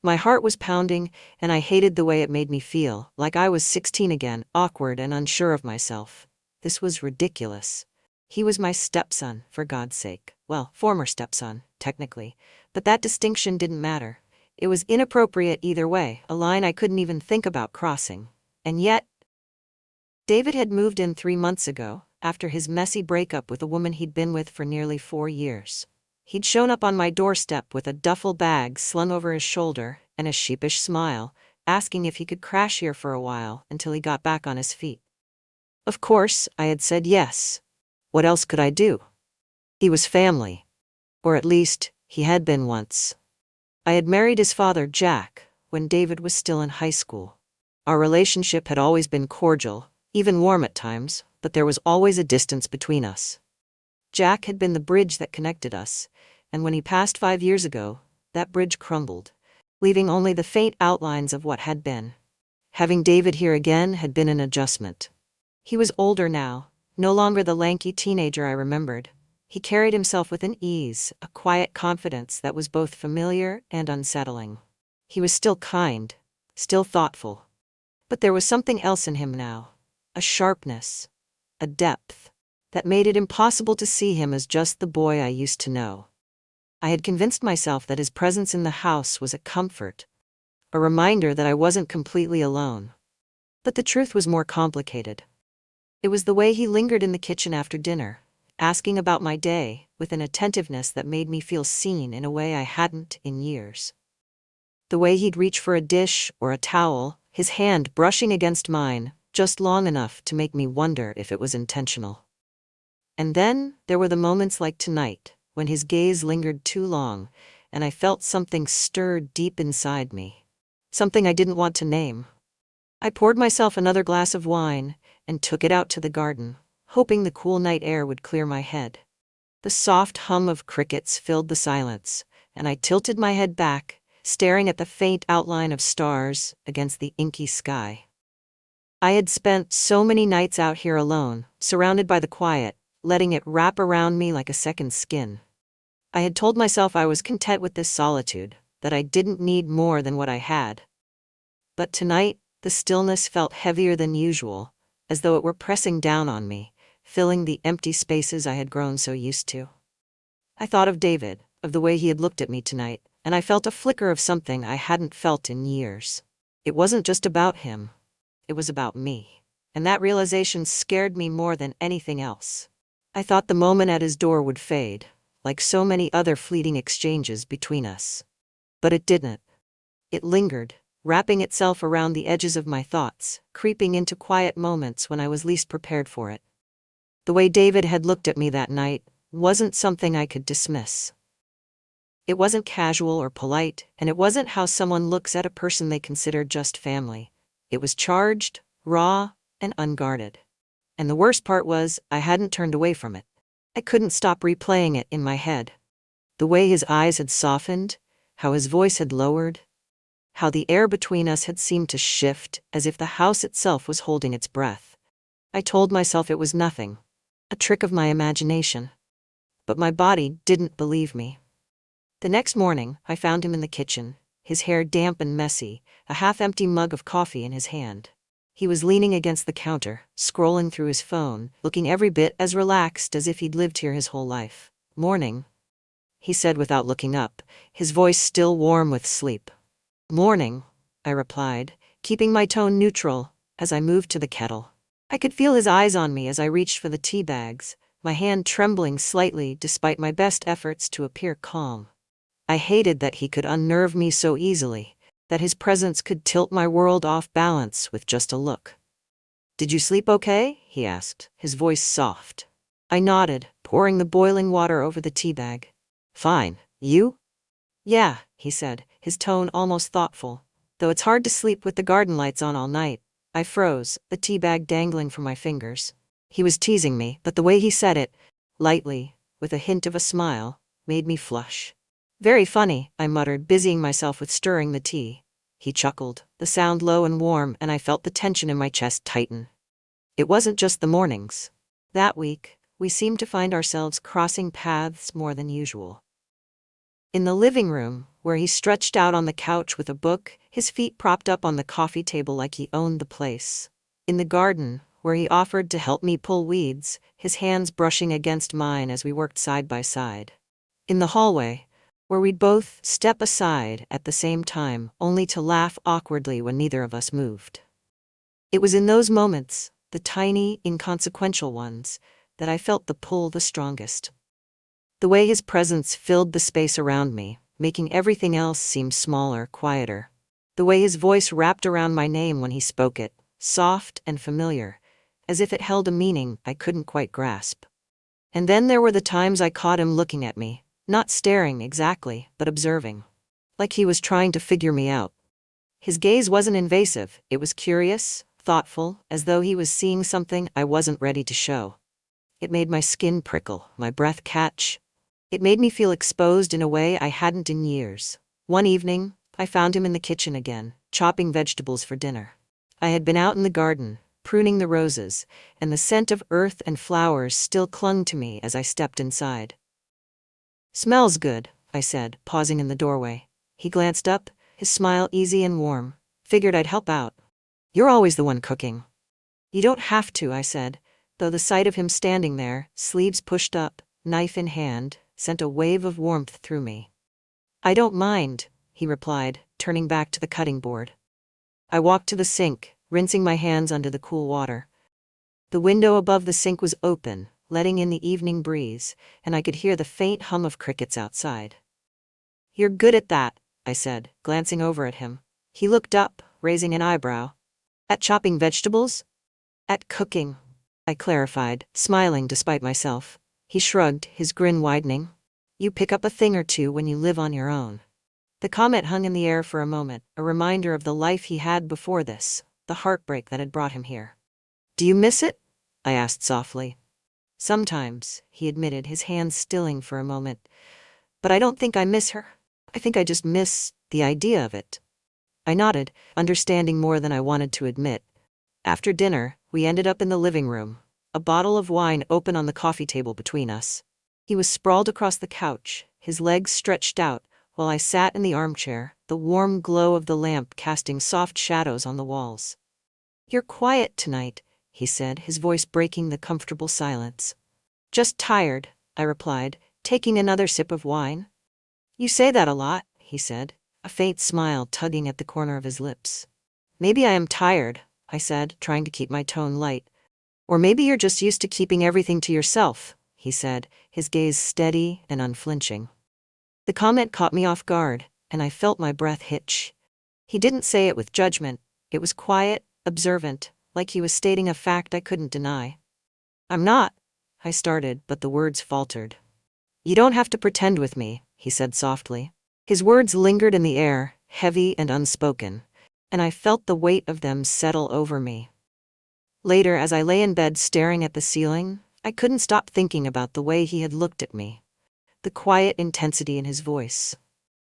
My heart was pounding, and I hated the way it made me feel, like I was 16 again, awkward and unsure of myself. This was ridiculous. He was my stepson, for God's sake. Well, former stepson, technically. But that distinction didn't matter. It was inappropriate either way, a line I couldn't even think about crossing. And yet, David had moved in 3 months ago, after his messy breakup with a woman he'd been with for nearly 4 years. He'd shown up on my doorstep with a duffel bag slung over his shoulder and a sheepish smile, asking if he could crash here for a while until he got back on his feet. Of course, I had said yes. What else could I do? He was family. Or at least, he had been once. I had married his father, Jack, when David was still in high school. Our relationship had always been cordial, even warm at times, but there was always a distance between us. Jack had been the bridge that connected us, and when he passed 5 years ago, that bridge crumbled, leaving only the faint outlines of what had been. Having David here again had been an adjustment. He was older now, no longer the lanky teenager I remembered. He carried himself with an ease, a quiet confidence that was both familiar and unsettling. He was still kind, still thoughtful. But there was something else in him now, a sharpness, a depth, that made it impossible to see him as just the boy I used to know. I had convinced myself that his presence in the house was a comfort, a reminder that I wasn't completely alone. But the truth was more complicated. It was the way he lingered in the kitchen after dinner, asking about my day with an attentiveness that made me feel seen in a way I hadn't in years. The way he'd reach for a dish or a towel, his hand brushing against mine, just long enough to make me wonder if it was intentional. And then there were the moments like tonight, when his gaze lingered too long, and I felt something stir deep inside me. Something I didn't want to name. I poured myself another glass of wine and took it out to the garden, hoping the cool night air would clear my head. The soft hum of crickets filled the silence, and I tilted my head back, staring at the faint outline of stars against the inky sky. I had spent so many nights out here alone, surrounded by the quiet, letting it wrap around me like a second skin. I had told myself I was content with this solitude, that I didn't need more than what I had. But tonight, the stillness felt heavier than usual, as though it were pressing down on me, filling the empty spaces I had grown so used to. I thought of David, of the way he had looked at me tonight, and I felt a flicker of something I hadn't felt in years. It wasn't just about him. It was about me. And that realization scared me more than anything else. I thought the moment at his door would fade, like so many other fleeting exchanges between us. But it didn't. It lingered, wrapping itself around the edges of my thoughts, creeping into quiet moments when I was least prepared for it. The way David had looked at me that night wasn't something I could dismiss. It wasn't casual or polite, and it wasn't how someone looks at a person they consider just family. It was charged, raw, and unguarded. And the worst part was, I hadn't turned away from it. I couldn't stop replaying it in my head. The way his eyes had softened, how his voice had lowered, how the air between us had seemed to shift, as if the house itself was holding its breath. I told myself it was nothing, a trick of my imagination. But my body didn't believe me. The next morning, I found him in the kitchen, his hair damp and messy, a half-empty mug of coffee in his hand. He was leaning against the counter, scrolling through his phone, looking every bit as relaxed as if he'd lived here his whole life. "Morning," he said without looking up, his voice still warm with sleep. "Morning," I replied, keeping my tone neutral as I moved to the kettle. I could feel his eyes on me as I reached for the tea bags, my hand trembling slightly despite my best efforts to appear calm. I hated that he could unnerve me so easily, that his presence could tilt my world off balance with just a look. "Did you sleep okay?" he asked, his voice soft. I nodded, pouring the boiling water over the tea bag. "Fine. You?" "Yeah," he said, his tone almost thoughtful. "Though it's hard to sleep with the garden lights on all night." I froze, the tea bag dangling from my fingers. He was teasing me, but the way he said it, lightly, with a hint of a smile, made me flush. "Very funny," I muttered, busying myself with stirring the tea. He chuckled, the sound low and warm, and I felt the tension in my chest tighten. It wasn't just the mornings. That week, we seemed to find ourselves crossing paths more than usual. In the living room, where he stretched out on the couch with a book, his feet propped up on the coffee table like he owned the place. In the garden, where he offered to help me pull weeds, his hands brushing against mine as we worked side by side. In the hallway, where we'd both step aside at the same time, only to laugh awkwardly when neither of us moved. It was in those moments, the tiny, inconsequential ones, that I felt the pull the strongest. The way his presence filled the space around me, making everything else seem smaller, quieter. The way his voice wrapped around my name when he spoke it, soft and familiar, as if it held a meaning I couldn't quite grasp. And then there were the times I caught him looking at me, not staring exactly, but observing. Like he was trying to figure me out. His gaze wasn't invasive, it was curious, thoughtful, as though he was seeing something I wasn't ready to show. It made my skin prickle, my breath catch. It made me feel exposed in a way I hadn't in years. One evening, I found him in the kitchen again, chopping vegetables for dinner. I had been out in the garden, pruning the roses, and the scent of earth and flowers still clung to me as I stepped inside. "Smells good," I said, pausing in the doorway. He glanced up, his smile easy and warm. "Figured I'd help out." "You're always the one cooking." "You don't have to," I said, though the sight of him standing there, sleeves pushed up, knife in hand, sent a wave of warmth through me. "I don't mind," he replied, turning back to the cutting board. I walked to the sink, rinsing my hands under the cool water. The window above the sink was open, letting in the evening breeze, and I could hear the faint hum of crickets outside. "You're good at that," I said, glancing over at him. He looked up, raising an eyebrow. "At chopping vegetables?" "At cooking," I clarified, smiling despite myself. He shrugged, his grin widening. "You pick up a thing or two when you live on your own." The comment hung in the air for a moment, a reminder of the life he had before this, the heartbreak that had brought him here. "Do you miss it?" I asked softly. "Sometimes," he admitted, his hands stilling for a moment. "But I don't think I miss her. I think I just miss the idea of it." I nodded, understanding more than I wanted to admit. After dinner, we ended up in the living room, a bottle of wine open on the coffee table between us. He was sprawled across the couch, his legs stretched out, while I sat in the armchair, the warm glow of the lamp casting soft shadows on the walls. "You're quiet tonight," he said, his voice breaking the comfortable silence. Just tired, I replied, taking another sip of wine. You say that a lot, he said, a faint smile tugging at the corner of his lips. Maybe I am tired, I said, trying to keep my tone light. Or maybe you're just used to keeping everything to yourself, he said, his gaze steady and unflinching. The comment caught me off guard, and I felt my breath hitch. He didn't say it with judgment. It was quiet, observant, like he was stating a fact I couldn't deny. I'm not, I started, but the words faltered. You don't have to pretend with me, he said softly. His words lingered in the air, heavy and unspoken, and I felt the weight of them settle over me. Later, as I lay in bed staring at the ceiling, I couldn't stop thinking about the way he had looked at me. The quiet intensity in his voice.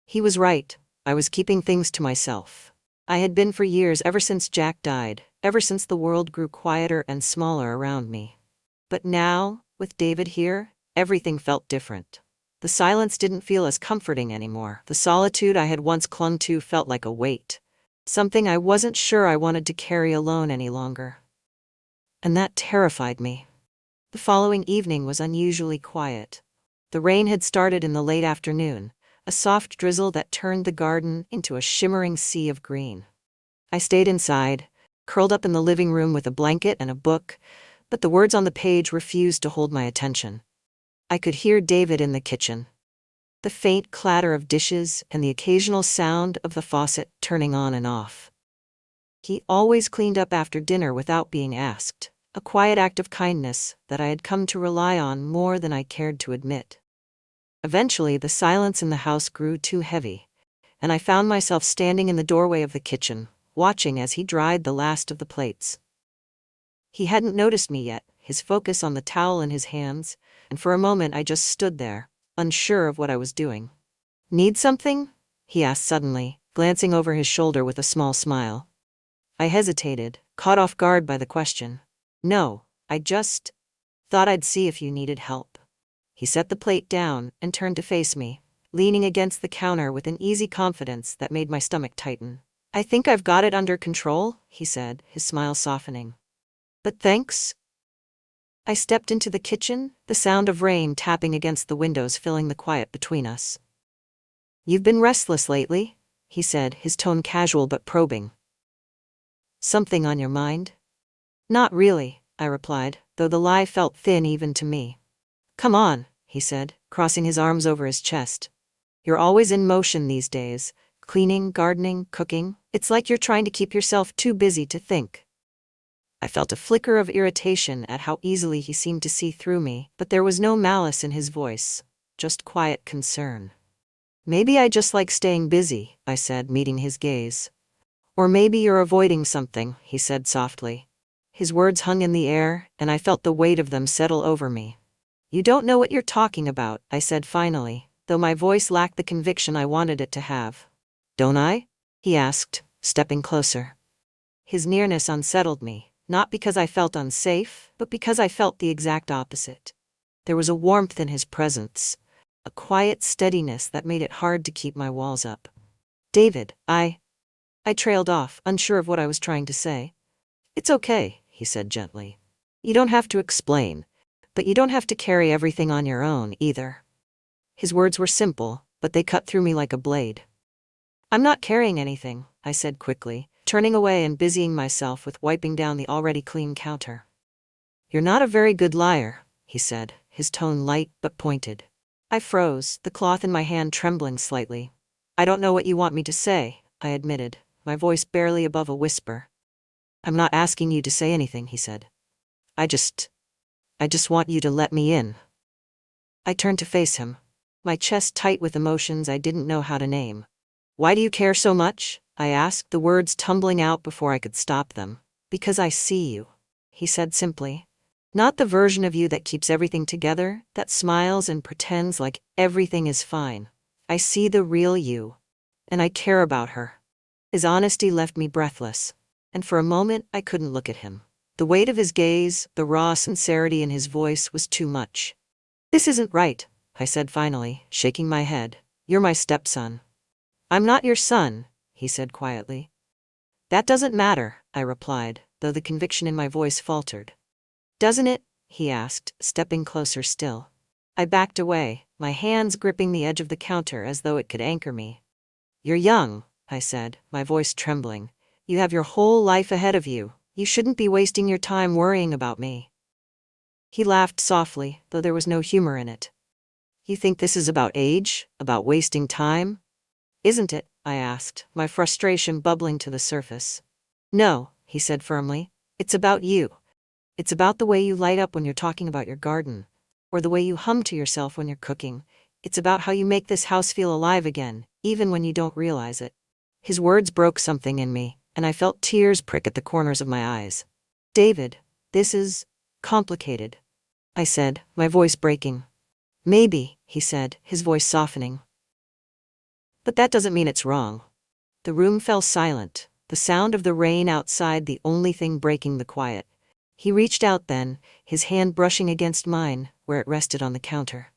He was right. I was keeping things to myself. I had been for years, ever since Jack died, ever since the world grew quieter and smaller around me. But now, with David here, everything felt different. The silence didn't feel as comforting anymore. The solitude I had once clung to felt like a weight. Something I wasn't sure I wanted to carry alone any longer. And that terrified me. The following evening was unusually quiet. The rain had started in the late afternoon, a soft drizzle that turned the garden into a shimmering sea of green. I stayed inside, curled up in the living room with a blanket and a book, but the words on the page refused to hold my attention. I could hear David in the kitchen. The faint clatter of dishes and the occasional sound of the faucet turning on and off. He always cleaned up after dinner without being asked, a quiet act of kindness that I had come to rely on more than I cared to admit. Eventually, the silence in the house grew too heavy, and I found myself standing in the doorway of the kitchen, watching as he dried the last of the plates. He hadn't noticed me yet, his focus on the towel in his hands, and for a moment I just stood there, unsure of what I was doing. Need something? He asked suddenly, glancing over his shoulder with a small smile. I hesitated, caught off guard by the question. No, I just thought I'd see if you needed help. He set the plate down and turned to face me, leaning against the counter with an easy confidence that made my stomach tighten. I think I've got it under control, he said, his smile softening. But thanks. I stepped into the kitchen, the sound of rain tapping against the windows filling the quiet between us. You've been restless lately, he said, his tone casual but probing. Something on your mind? Not really, I replied, though the lie felt thin even to me. Come on, he said, crossing his arms over his chest. You're always in motion these days, cleaning, gardening, cooking. It's like you're trying to keep yourself too busy to think. I felt a flicker of irritation at how easily he seemed to see through me, but there was no malice in his voice, just quiet concern. Maybe I just like staying busy, I said, meeting his gaze. Or maybe you're avoiding something, he said softly. His words hung in the air, and I felt the weight of them settle over me. You don't know what you're talking about, I said finally, though my voice lacked the conviction I wanted it to have. Don't I? He asked, stepping closer. His nearness unsettled me, not because I felt unsafe, but because I felt the exact opposite. There was a warmth in his presence, a quiet steadiness that made it hard to keep my walls up. David, I trailed off, unsure of what I was trying to say. It's okay, he said gently. You don't have to explain, but you don't have to carry everything on your own either. His words were simple, but they cut through me like a blade. I'm not carrying anything, I said quickly, turning away and busying myself with wiping down the already clean counter. You're not a very good liar, he said, his tone light but pointed. I froze, the cloth in my hand trembling slightly. I don't know what you want me to say, I admitted, my voice barely above a whisper. I'm not asking you to say anything, he said. I just want you to let me in. I turned to face him, my chest tight with emotions I didn't know how to name. Why do you care so much? I asked, the words tumbling out before I could stop them. Because I see you, he said simply. Not the version of you that keeps everything together, that smiles and pretends like everything is fine. I see the real you, and I care about her. His honesty left me breathless, and for a moment I couldn't look at him. The weight of his gaze, the raw sincerity in his voice was too much. This isn't right, I said finally, shaking my head. You're my stepson. I'm not your son, he said quietly. That doesn't matter, I replied, though the conviction in my voice faltered. Doesn't it? He asked, stepping closer still. I backed away, my hands gripping the edge of the counter as though it could anchor me. You're young, I said, my voice trembling. You have your whole life ahead of you. You shouldn't be wasting your time worrying about me. He laughed softly, though there was no humor in it. You think this is about age? About wasting time? Isn't it? I asked, my frustration bubbling to the surface. No, he said firmly. It's about you. It's about the way you light up when you're talking about your garden, or the way you hum to yourself when you're cooking. It's about how you make this house feel alive again, even when you don't realize it. His words broke something in me, and I felt tears prick at the corners of my eyes. David, this is complicated, I said, my voice breaking. Maybe, he said, his voice softening. But that doesn't mean it's wrong. The room fell silent, the sound of the rain outside the only thing breaking the quiet. He reached out then, his hand brushing against mine, where it rested on the counter.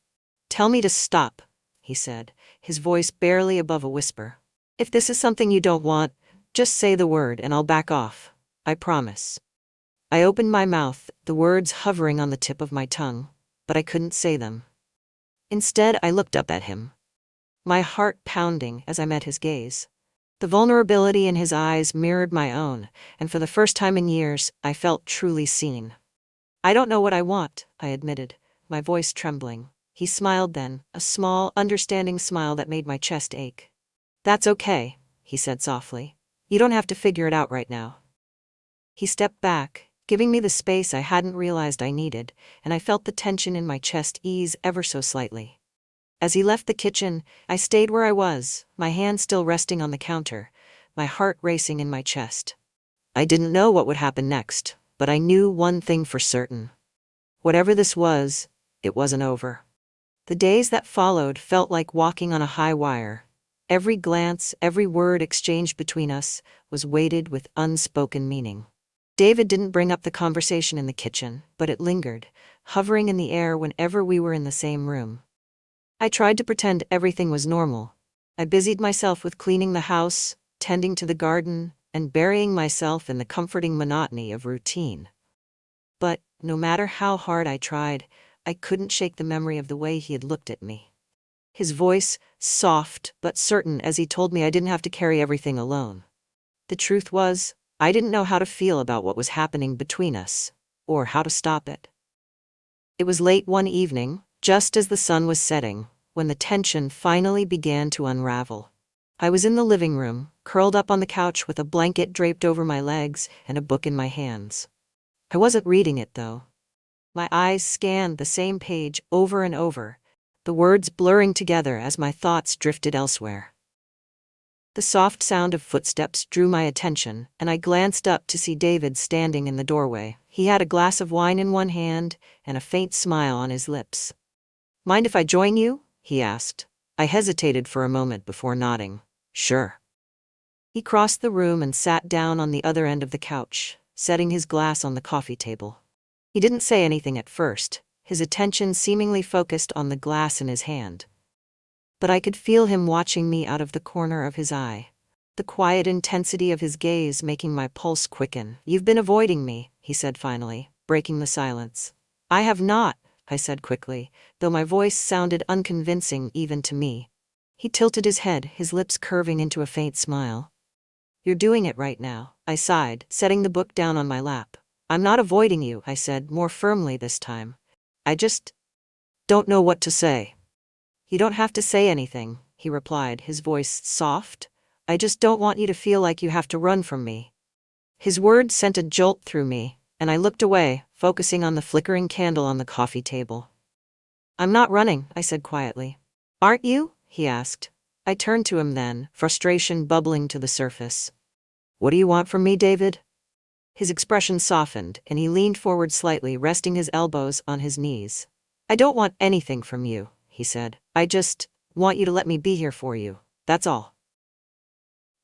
Tell me to stop, he said, his voice barely above a whisper. If this is something you don't want, just say the word and I'll back off. I promise. I opened my mouth, the words hovering on the tip of my tongue, but I couldn't say them. Instead, I looked up at him, my heart pounding as I met his gaze. The vulnerability in his eyes mirrored my own, and for the first time in years, I felt truly seen. I don't know what I want, I admitted, my voice trembling. He smiled then, a small, understanding smile that made my chest ache. That's okay, he said softly. You don't have to figure it out right now. He stepped back, giving me the space I hadn't realized I needed, and I felt the tension in my chest ease ever so slightly. As he left the kitchen, I stayed where I was, my hand still resting on the counter, my heart racing in my chest. I didn't know what would happen next, but I knew one thing for certain. Whatever this was, it wasn't over. The days that followed felt like walking on a high wire. Every glance, every word exchanged between us was weighted with unspoken meaning. David didn't bring up the conversation in the kitchen, but it lingered, hovering in the air whenever we were in the same room. I tried to pretend everything was normal. I busied myself with cleaning the house, tending to the garden, and burying myself in the comforting monotony of routine. But, no matter how hard I tried, I couldn't shake the memory of the way he had looked at me. His voice, soft but certain as he told me I didn't have to carry everything alone. The truth was, I didn't know how to feel about what was happening between us, or how to stop it. It was late one evening, just as the sun was setting, when the tension finally began to unravel. I was in the living room, curled up on the couch with a blanket draped over my legs and a book in my hands. I wasn't reading it, though. My eyes scanned the same page over and over, the words blurring together as my thoughts drifted elsewhere. The soft sound of footsteps drew my attention, and I glanced up to see David standing in the doorway. He had a glass of wine in one hand and a faint smile on his lips. Mind if I join you? He asked. I hesitated for a moment before nodding. Sure. He crossed the room and sat down on the other end of the couch, setting his glass on the coffee table. He didn't say anything at first, his attention seemingly focused on the glass in his hand. But I could feel him watching me out of the corner of his eye, the quiet intensity of his gaze making my pulse quicken. You've been avoiding me, he said finally, breaking the silence. I have not, I said quickly, though my voice sounded unconvincing even to me. He tilted his head, his lips curving into a faint smile. You're doing it right now, I sighed, setting the book down on my lap. I'm not avoiding you, I said, more firmly this time. I just don't know what to say. You don't have to say anything, he replied, his voice soft. I just don't want you to feel like you have to run from me. His words sent a jolt through me, and I looked away, focusing on the flickering candle on the coffee table. I'm not running, I said quietly. Aren't you? He asked. I turned to him then, frustration bubbling to the surface. What do you want from me, David? His expression softened, and he leaned forward slightly, resting his elbows on his knees. I don't want anything from you, he said. I just want you to let me be here for you. That's all.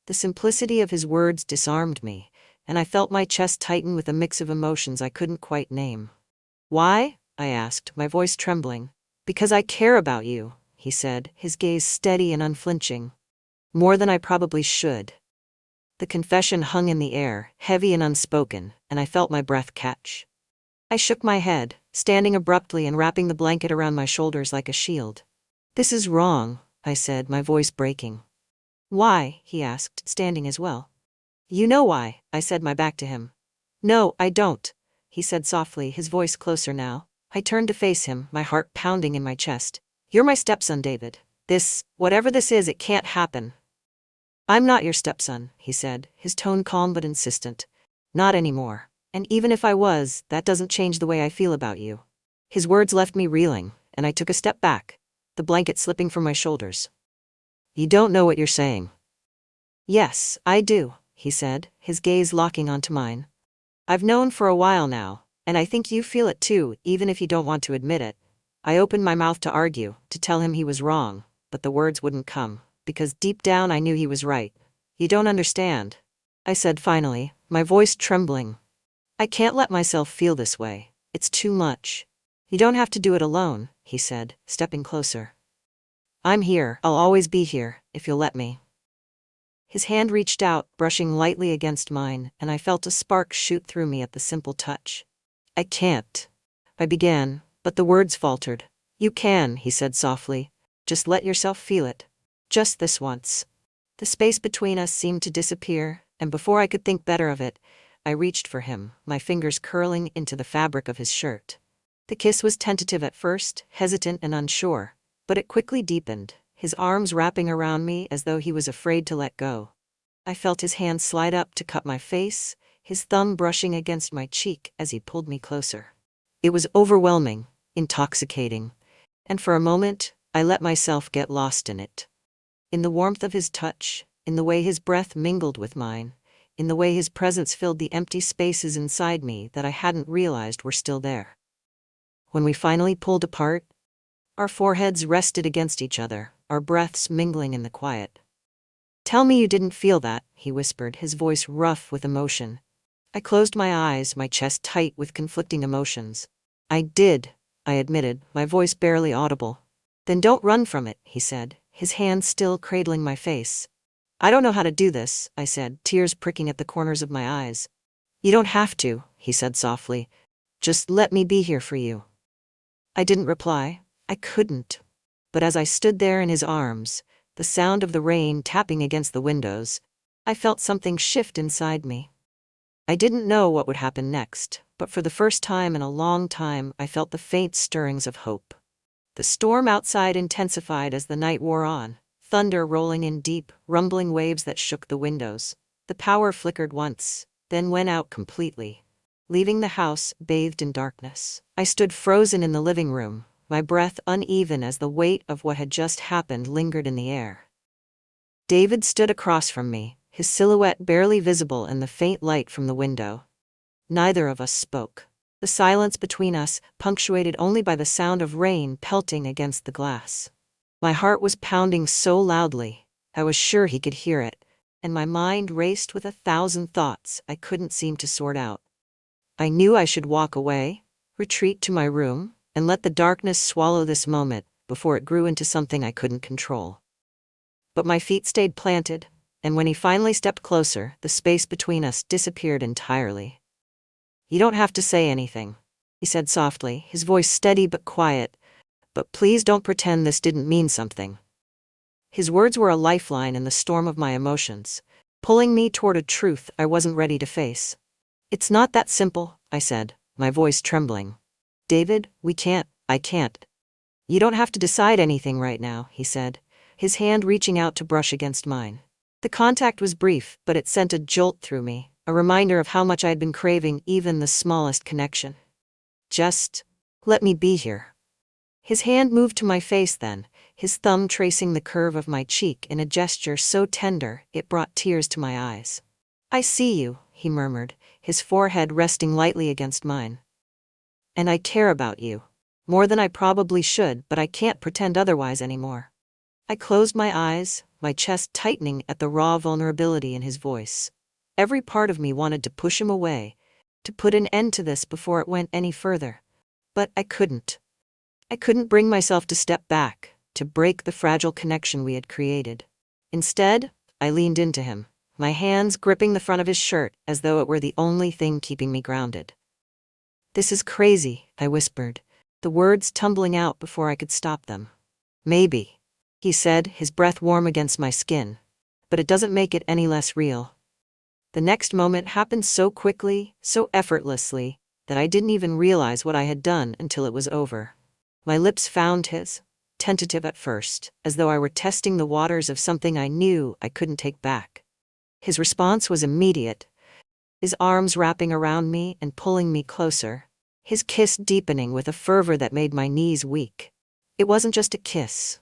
The simplicity of his words disarmed me, and I felt my chest tighten with a mix of emotions I couldn't quite name. Why? I asked, my voice trembling. Because I care about you, he said, his gaze steady and unflinching. More than I probably should. The confession hung in the air, heavy and unspoken, and I felt my breath catch. I shook my head, standing abruptly and wrapping the blanket around my shoulders like a shield. "This is wrong," I said, my voice breaking. "Why?" he asked, standing as well. "You know why," I said, my back to him. "No, I don't," he said softly, his voice closer now. I turned to face him, my heart pounding in my chest. "You're my stepson, David. Whatever this is, it can't happen." "I'm not your stepson," he said, his tone calm but insistent. "Not anymore. And even if I was, that doesn't change the way I feel about you." His words left me reeling, and I took a step back, the blanket slipping from my shoulders. "You don't know what you're saying." "Yes, I do," he said, his gaze locking onto mine. "I've known for a while now, and I think you feel it too, even if you don't want to admit it." I opened my mouth to argue, to tell him he was wrong, but the words wouldn't come, because deep down I knew he was right. "You don't understand," I said finally, my voice trembling. "I can't let myself feel this way. It's too much." "You don't have to do it alone," he said, stepping closer. "I'm here. I'll always be here, if you'll let me." His hand reached out, brushing lightly against mine, and I felt a spark shoot through me at the simple touch. "I can't," I began, but the words faltered. "You can," he said softly. "Just let yourself feel it. Just this once." The space between us seemed to disappear, and before I could think better of it, I reached for him, my fingers curling into the fabric of his shirt. The kiss was tentative at first, hesitant and unsure, but it quickly deepened, his arms wrapping around me as though he was afraid to let go. I felt his hand slide up to cup my face, his thumb brushing against my cheek as he pulled me closer. It was overwhelming, intoxicating, and for a moment, I let myself get lost in it. In the warmth of his touch, in the way his breath mingled with mine, in the way his presence filled the empty spaces inside me that I hadn't realized were still there. When we finally pulled apart, our foreheads rested against each other, our breaths mingling in the quiet. "Tell me you didn't feel that," he whispered, his voice rough with emotion. I closed my eyes, my chest tight with conflicting emotions. "I did," I admitted, my voice barely audible. "Then don't run from it," he said, his hand still cradling my face. "I don't know how to do this," I said, tears pricking at the corners of my eyes. "You don't have to," he said softly. "Just let me be here for you." I didn't reply. I couldn't. But as I stood there in his arms, the sound of the rain tapping against the windows, I felt something shift inside me. I didn't know what would happen next, but for the first time in a long time I felt the faint stirrings of hope. The storm outside intensified as the night wore on, thunder rolling in deep, rumbling waves that shook the windows. The power flickered once, then went out completely, leaving the house bathed in darkness. I stood frozen in the living room, my breath uneven as the weight of what had just happened lingered in the air. David stood across from me, his silhouette barely visible in the faint light from the window. Neither of us spoke. The silence between us, punctuated only by the sound of rain pelting against the glass. My heart was pounding so loudly, I was sure he could hear it, and my mind raced with 1,000 thoughts I couldn't seem to sort out. I knew I should walk away, retreat to my room, and let the darkness swallow this moment before it grew into something I couldn't control. But my feet stayed planted, and when he finally stepped closer, the space between us disappeared entirely. "You don't have to say anything," he said softly, his voice steady but quiet, "but please don't pretend this didn't mean something." His words were a lifeline in the storm of my emotions, pulling me toward a truth I wasn't ready to face. "It's not that simple," I said, my voice trembling. "David, I can't." "You don't have to decide anything right now," he said, his hand reaching out to brush against mine. The contact was brief, but it sent a jolt through me, a reminder of how much I had been craving even the smallest connection. "Just let me be here." His hand moved to my face then, his thumb tracing the curve of my cheek in a gesture so tender it brought tears to my eyes. "I see you," he murmured, his forehead resting lightly against mine. "And I care about you. More than I probably should, but I can't pretend otherwise anymore." I closed my eyes, my chest tightening at the raw vulnerability in his voice. Every part of me wanted to push him away, to put an end to this before it went any further. But I couldn't. I couldn't bring myself to step back, to break the fragile connection we had created. Instead, I leaned into him, my hands gripping the front of his shirt as though it were the only thing keeping me grounded. "This is crazy," I whispered, the words tumbling out before I could stop them. "Maybe," he said, his breath warm against my skin, "but it doesn't make it any less real." The next moment happened so quickly, so effortlessly, that I didn't even realize what I had done until it was over. My lips found his, tentative at first, as though I were testing the waters of something I knew I couldn't take back. His response was immediate, his arms wrapping around me and pulling me closer, his kiss deepening with a fervor that made my knees weak. It wasn't just a kiss.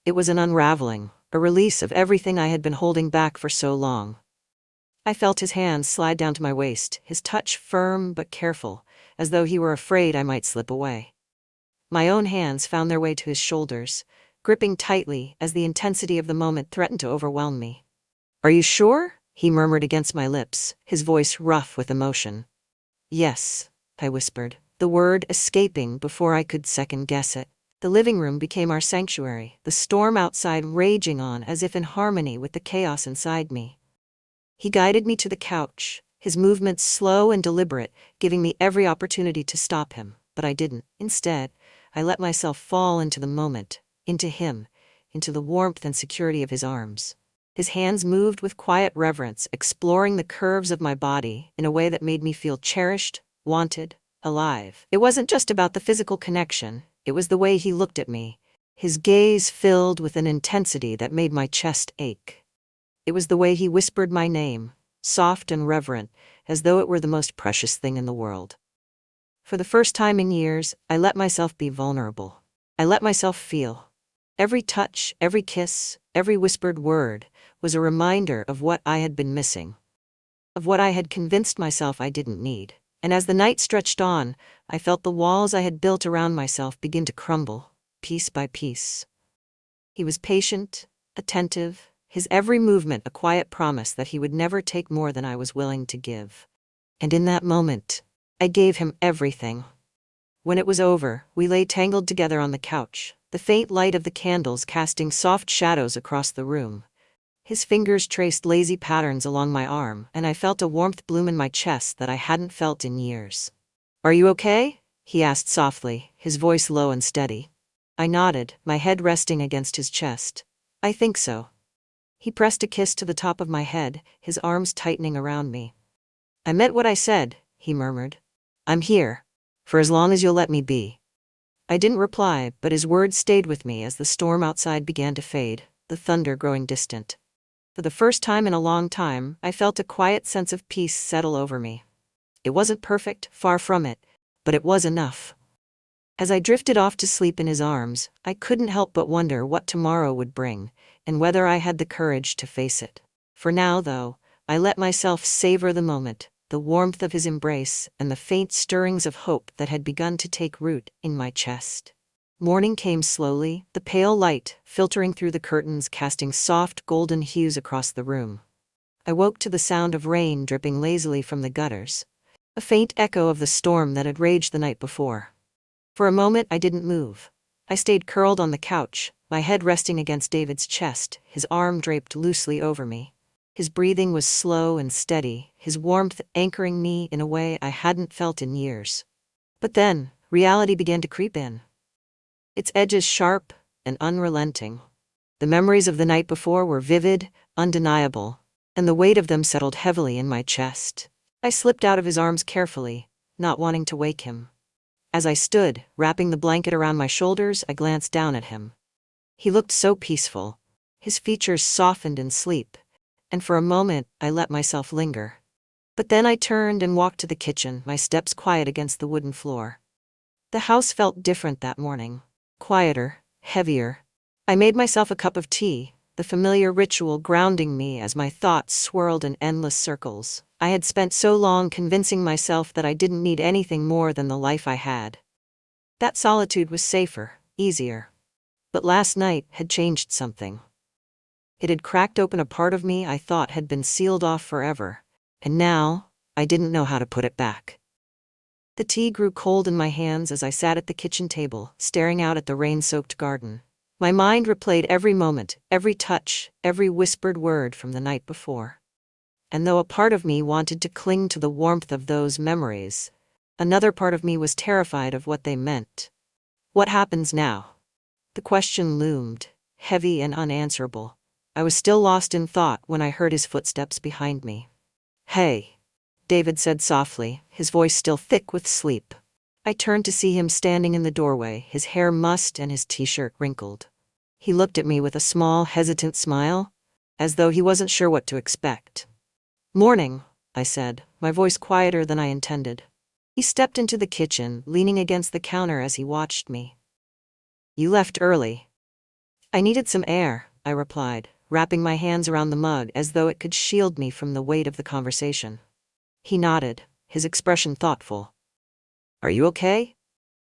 It was an unraveling, a release of everything I had been holding back for so long. I felt his hands slide down to my waist, his touch firm but careful, as though he were afraid I might slip away. My own hands found their way to his shoulders, gripping tightly as the intensity of the moment threatened to overwhelm me. "Are you sure?" he murmured against my lips, his voice rough with emotion. "Yes," I whispered, the word escaping before I could second-guess it. The living room became our sanctuary, the storm outside raging on as if in harmony with the chaos inside me. He guided me to the couch, his movements slow and deliberate, giving me every opportunity to stop him, but I didn't. Instead, I let myself fall into the moment, into him, into the warmth and security of his arms. His hands moved with quiet reverence, exploring the curves of my body in a way that made me feel cherished, wanted, alive. It wasn't just about the physical connection, it was the way he looked at me, his gaze filled with an intensity that made my chest ache. It was the way he whispered my name, soft and reverent, as though it were the most precious thing in the world. For the first time in years, I let myself be vulnerable. I let myself feel. Every touch, every kiss, every whispered word was a reminder of what I had been missing, of what I had convinced myself I didn't need. And as the night stretched on, I felt the walls I had built around myself begin to crumble, piece by piece. He was patient, attentive, his every movement a quiet promise that he would never take more than I was willing to give. And in that moment, I gave him everything. When it was over, we lay tangled together on the couch, the faint light of the candles casting soft shadows across the room. His fingers traced lazy patterns along my arm, and I felt a warmth bloom in my chest that I hadn't felt in years. "Are you okay?" he asked softly, his voice low and steady. I nodded, my head resting against his chest. "I think so." He pressed a kiss to the top of my head, his arms tightening around me. "I meant what I said," he murmured. "I'm here. For as long as you'll let me be." I didn't reply, but his words stayed with me as the storm outside began to fade, the thunder growing distant. For the first time in a long time, I felt a quiet sense of peace settle over me. It wasn't perfect, far from it, but it was enough. As I drifted off to sleep in his arms, I couldn't help but wonder what tomorrow would bring, and whether I had the courage to face it. For now, though, I let myself savor the moment, the warmth of his embrace and the faint stirrings of hope that had begun to take root in my chest. Morning came slowly, the pale light filtering through the curtains casting soft golden hues across the room. I woke to the sound of rain dripping lazily from the gutters, a faint echo of the storm that had raged the night before. For a moment I didn't move. I stayed curled on the couch, my head resting against David's chest, his arm draped loosely over me. His breathing was slow and steady, his warmth anchoring me in a way I hadn't felt in years. But then, reality began to creep in. Its edges sharp and unrelenting. The memories of the night before were vivid, undeniable, and the weight of them settled heavily in my chest. I slipped out of his arms carefully, not wanting to wake him. As I stood, wrapping the blanket around my shoulders, I glanced down at him. He looked so peaceful. His features softened in sleep, and for a moment I let myself linger. But then I turned and walked to the kitchen, my steps quiet against the wooden floor. The house felt different that morning. Quieter, heavier. I made myself a cup of tea, the familiar ritual grounding me as my thoughts swirled in endless circles. I had spent so long convincing myself that I didn't need anything more than the life I had. That solitude was safer, easier. But last night had changed something. It had cracked open a part of me I thought had been sealed off forever, and now I didn't know how to put it back. The tea grew cold in my hands as I sat at the kitchen table, staring out at the rain-soaked garden. My mind replayed every moment, every touch, every whispered word from the night before. And though a part of me wanted to cling to the warmth of those memories, another part of me was terrified of what they meant. What happens now? The question loomed, heavy and unanswerable. I was still lost in thought when I heard his footsteps behind me. "Hey," David said softly, his voice still thick with sleep. I turned to see him standing in the doorway, his hair mussed and his t-shirt wrinkled. He looked at me with a small, hesitant smile, as though he wasn't sure what to expect. "Morning," I said, my voice quieter than I intended. He stepped into the kitchen, leaning against the counter as he watched me. "You left early." "I needed some air," I replied, wrapping my hands around the mug as though it could shield me from the weight of the conversation. He nodded, his expression thoughtful. "Are you okay?"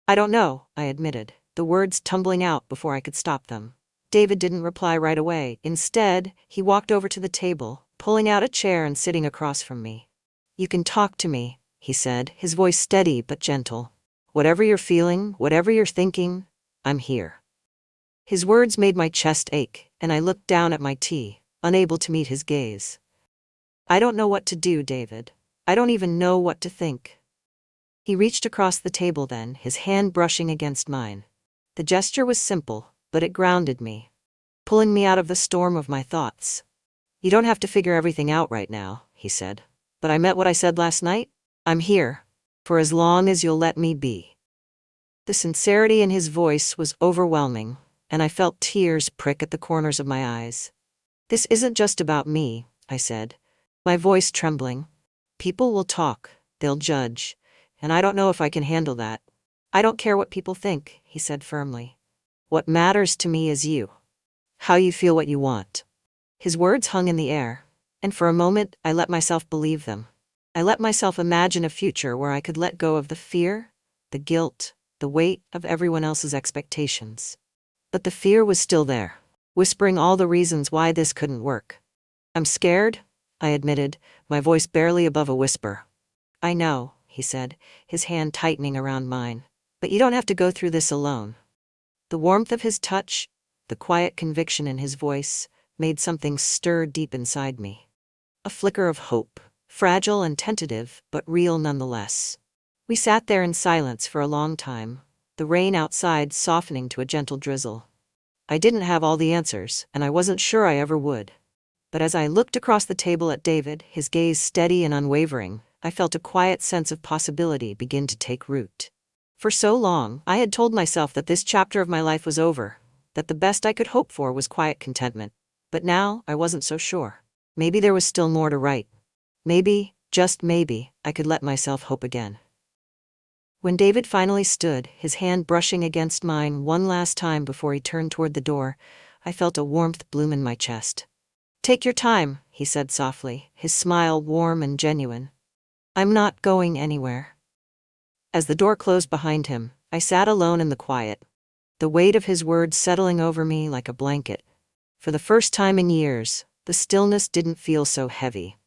"I don't know," I admitted, the words tumbling out before I could stop them. David didn't reply right away. Instead, he walked over to the table, pulling out a chair and sitting across from me. "You can talk to me," he said, his voice steady but gentle. "Whatever you're feeling, whatever you're thinking, I'm here." His words made my chest ache, and I looked down at my tea, unable to meet his gaze. "I don't know what to do, David. I don't even know what to think." He reached across the table then, his hand brushing against mine. The gesture was simple, but it grounded me, pulling me out of the storm of my thoughts. "You don't have to figure everything out right now," he said. "But I meant what I said last night. I'm here, for as long as you'll let me be." The sincerity in his voice was overwhelming, and I felt tears prick at the corners of my eyes. "This isn't just about me," I said, my voice trembling. "People will talk, they'll judge, and I don't know if I can handle that." "I don't care what people think," he said firmly. "What matters to me is you. How you feel what you want." His words hung in the air, and for a moment I let myself believe them. I let myself imagine a future where I could let go of the fear, the guilt, the weight of everyone else's expectations. But the fear was still there, whispering all the reasons why this couldn't work. "I'm scared," I admitted, my voice barely above a whisper. "I know," he said, his hand tightening around mine. "But you don't have to go through this alone." The warmth of his touch, the quiet conviction in his voice, made something stir deep inside me. A flicker of hope, fragile and tentative, but real nonetheless. We sat there in silence for a long time, the rain outside softening to a gentle drizzle. I didn't have all the answers, and I wasn't sure I ever would. But as I looked across the table at David, his gaze steady and unwavering, I felt a quiet sense of possibility begin to take root. For so long, I had told myself that this chapter of my life was over, that the best I could hope for was quiet contentment. But now, I wasn't so sure. Maybe there was still more to write. Maybe, just maybe, I could let myself hope again. When David finally stood, his hand brushing against mine one last time before he turned toward the door, I felt a warmth bloom in my chest. "Take your time," he said softly, his smile warm and genuine. "I'm not going anywhere." As the door closed behind him, I sat alone in the quiet, the weight of his words settling over me like a blanket. For the first time in years, the stillness didn't feel so heavy.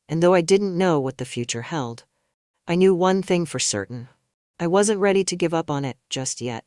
And though I didn't know what the future held, I knew one thing for certain. I wasn't ready to give up on it just yet.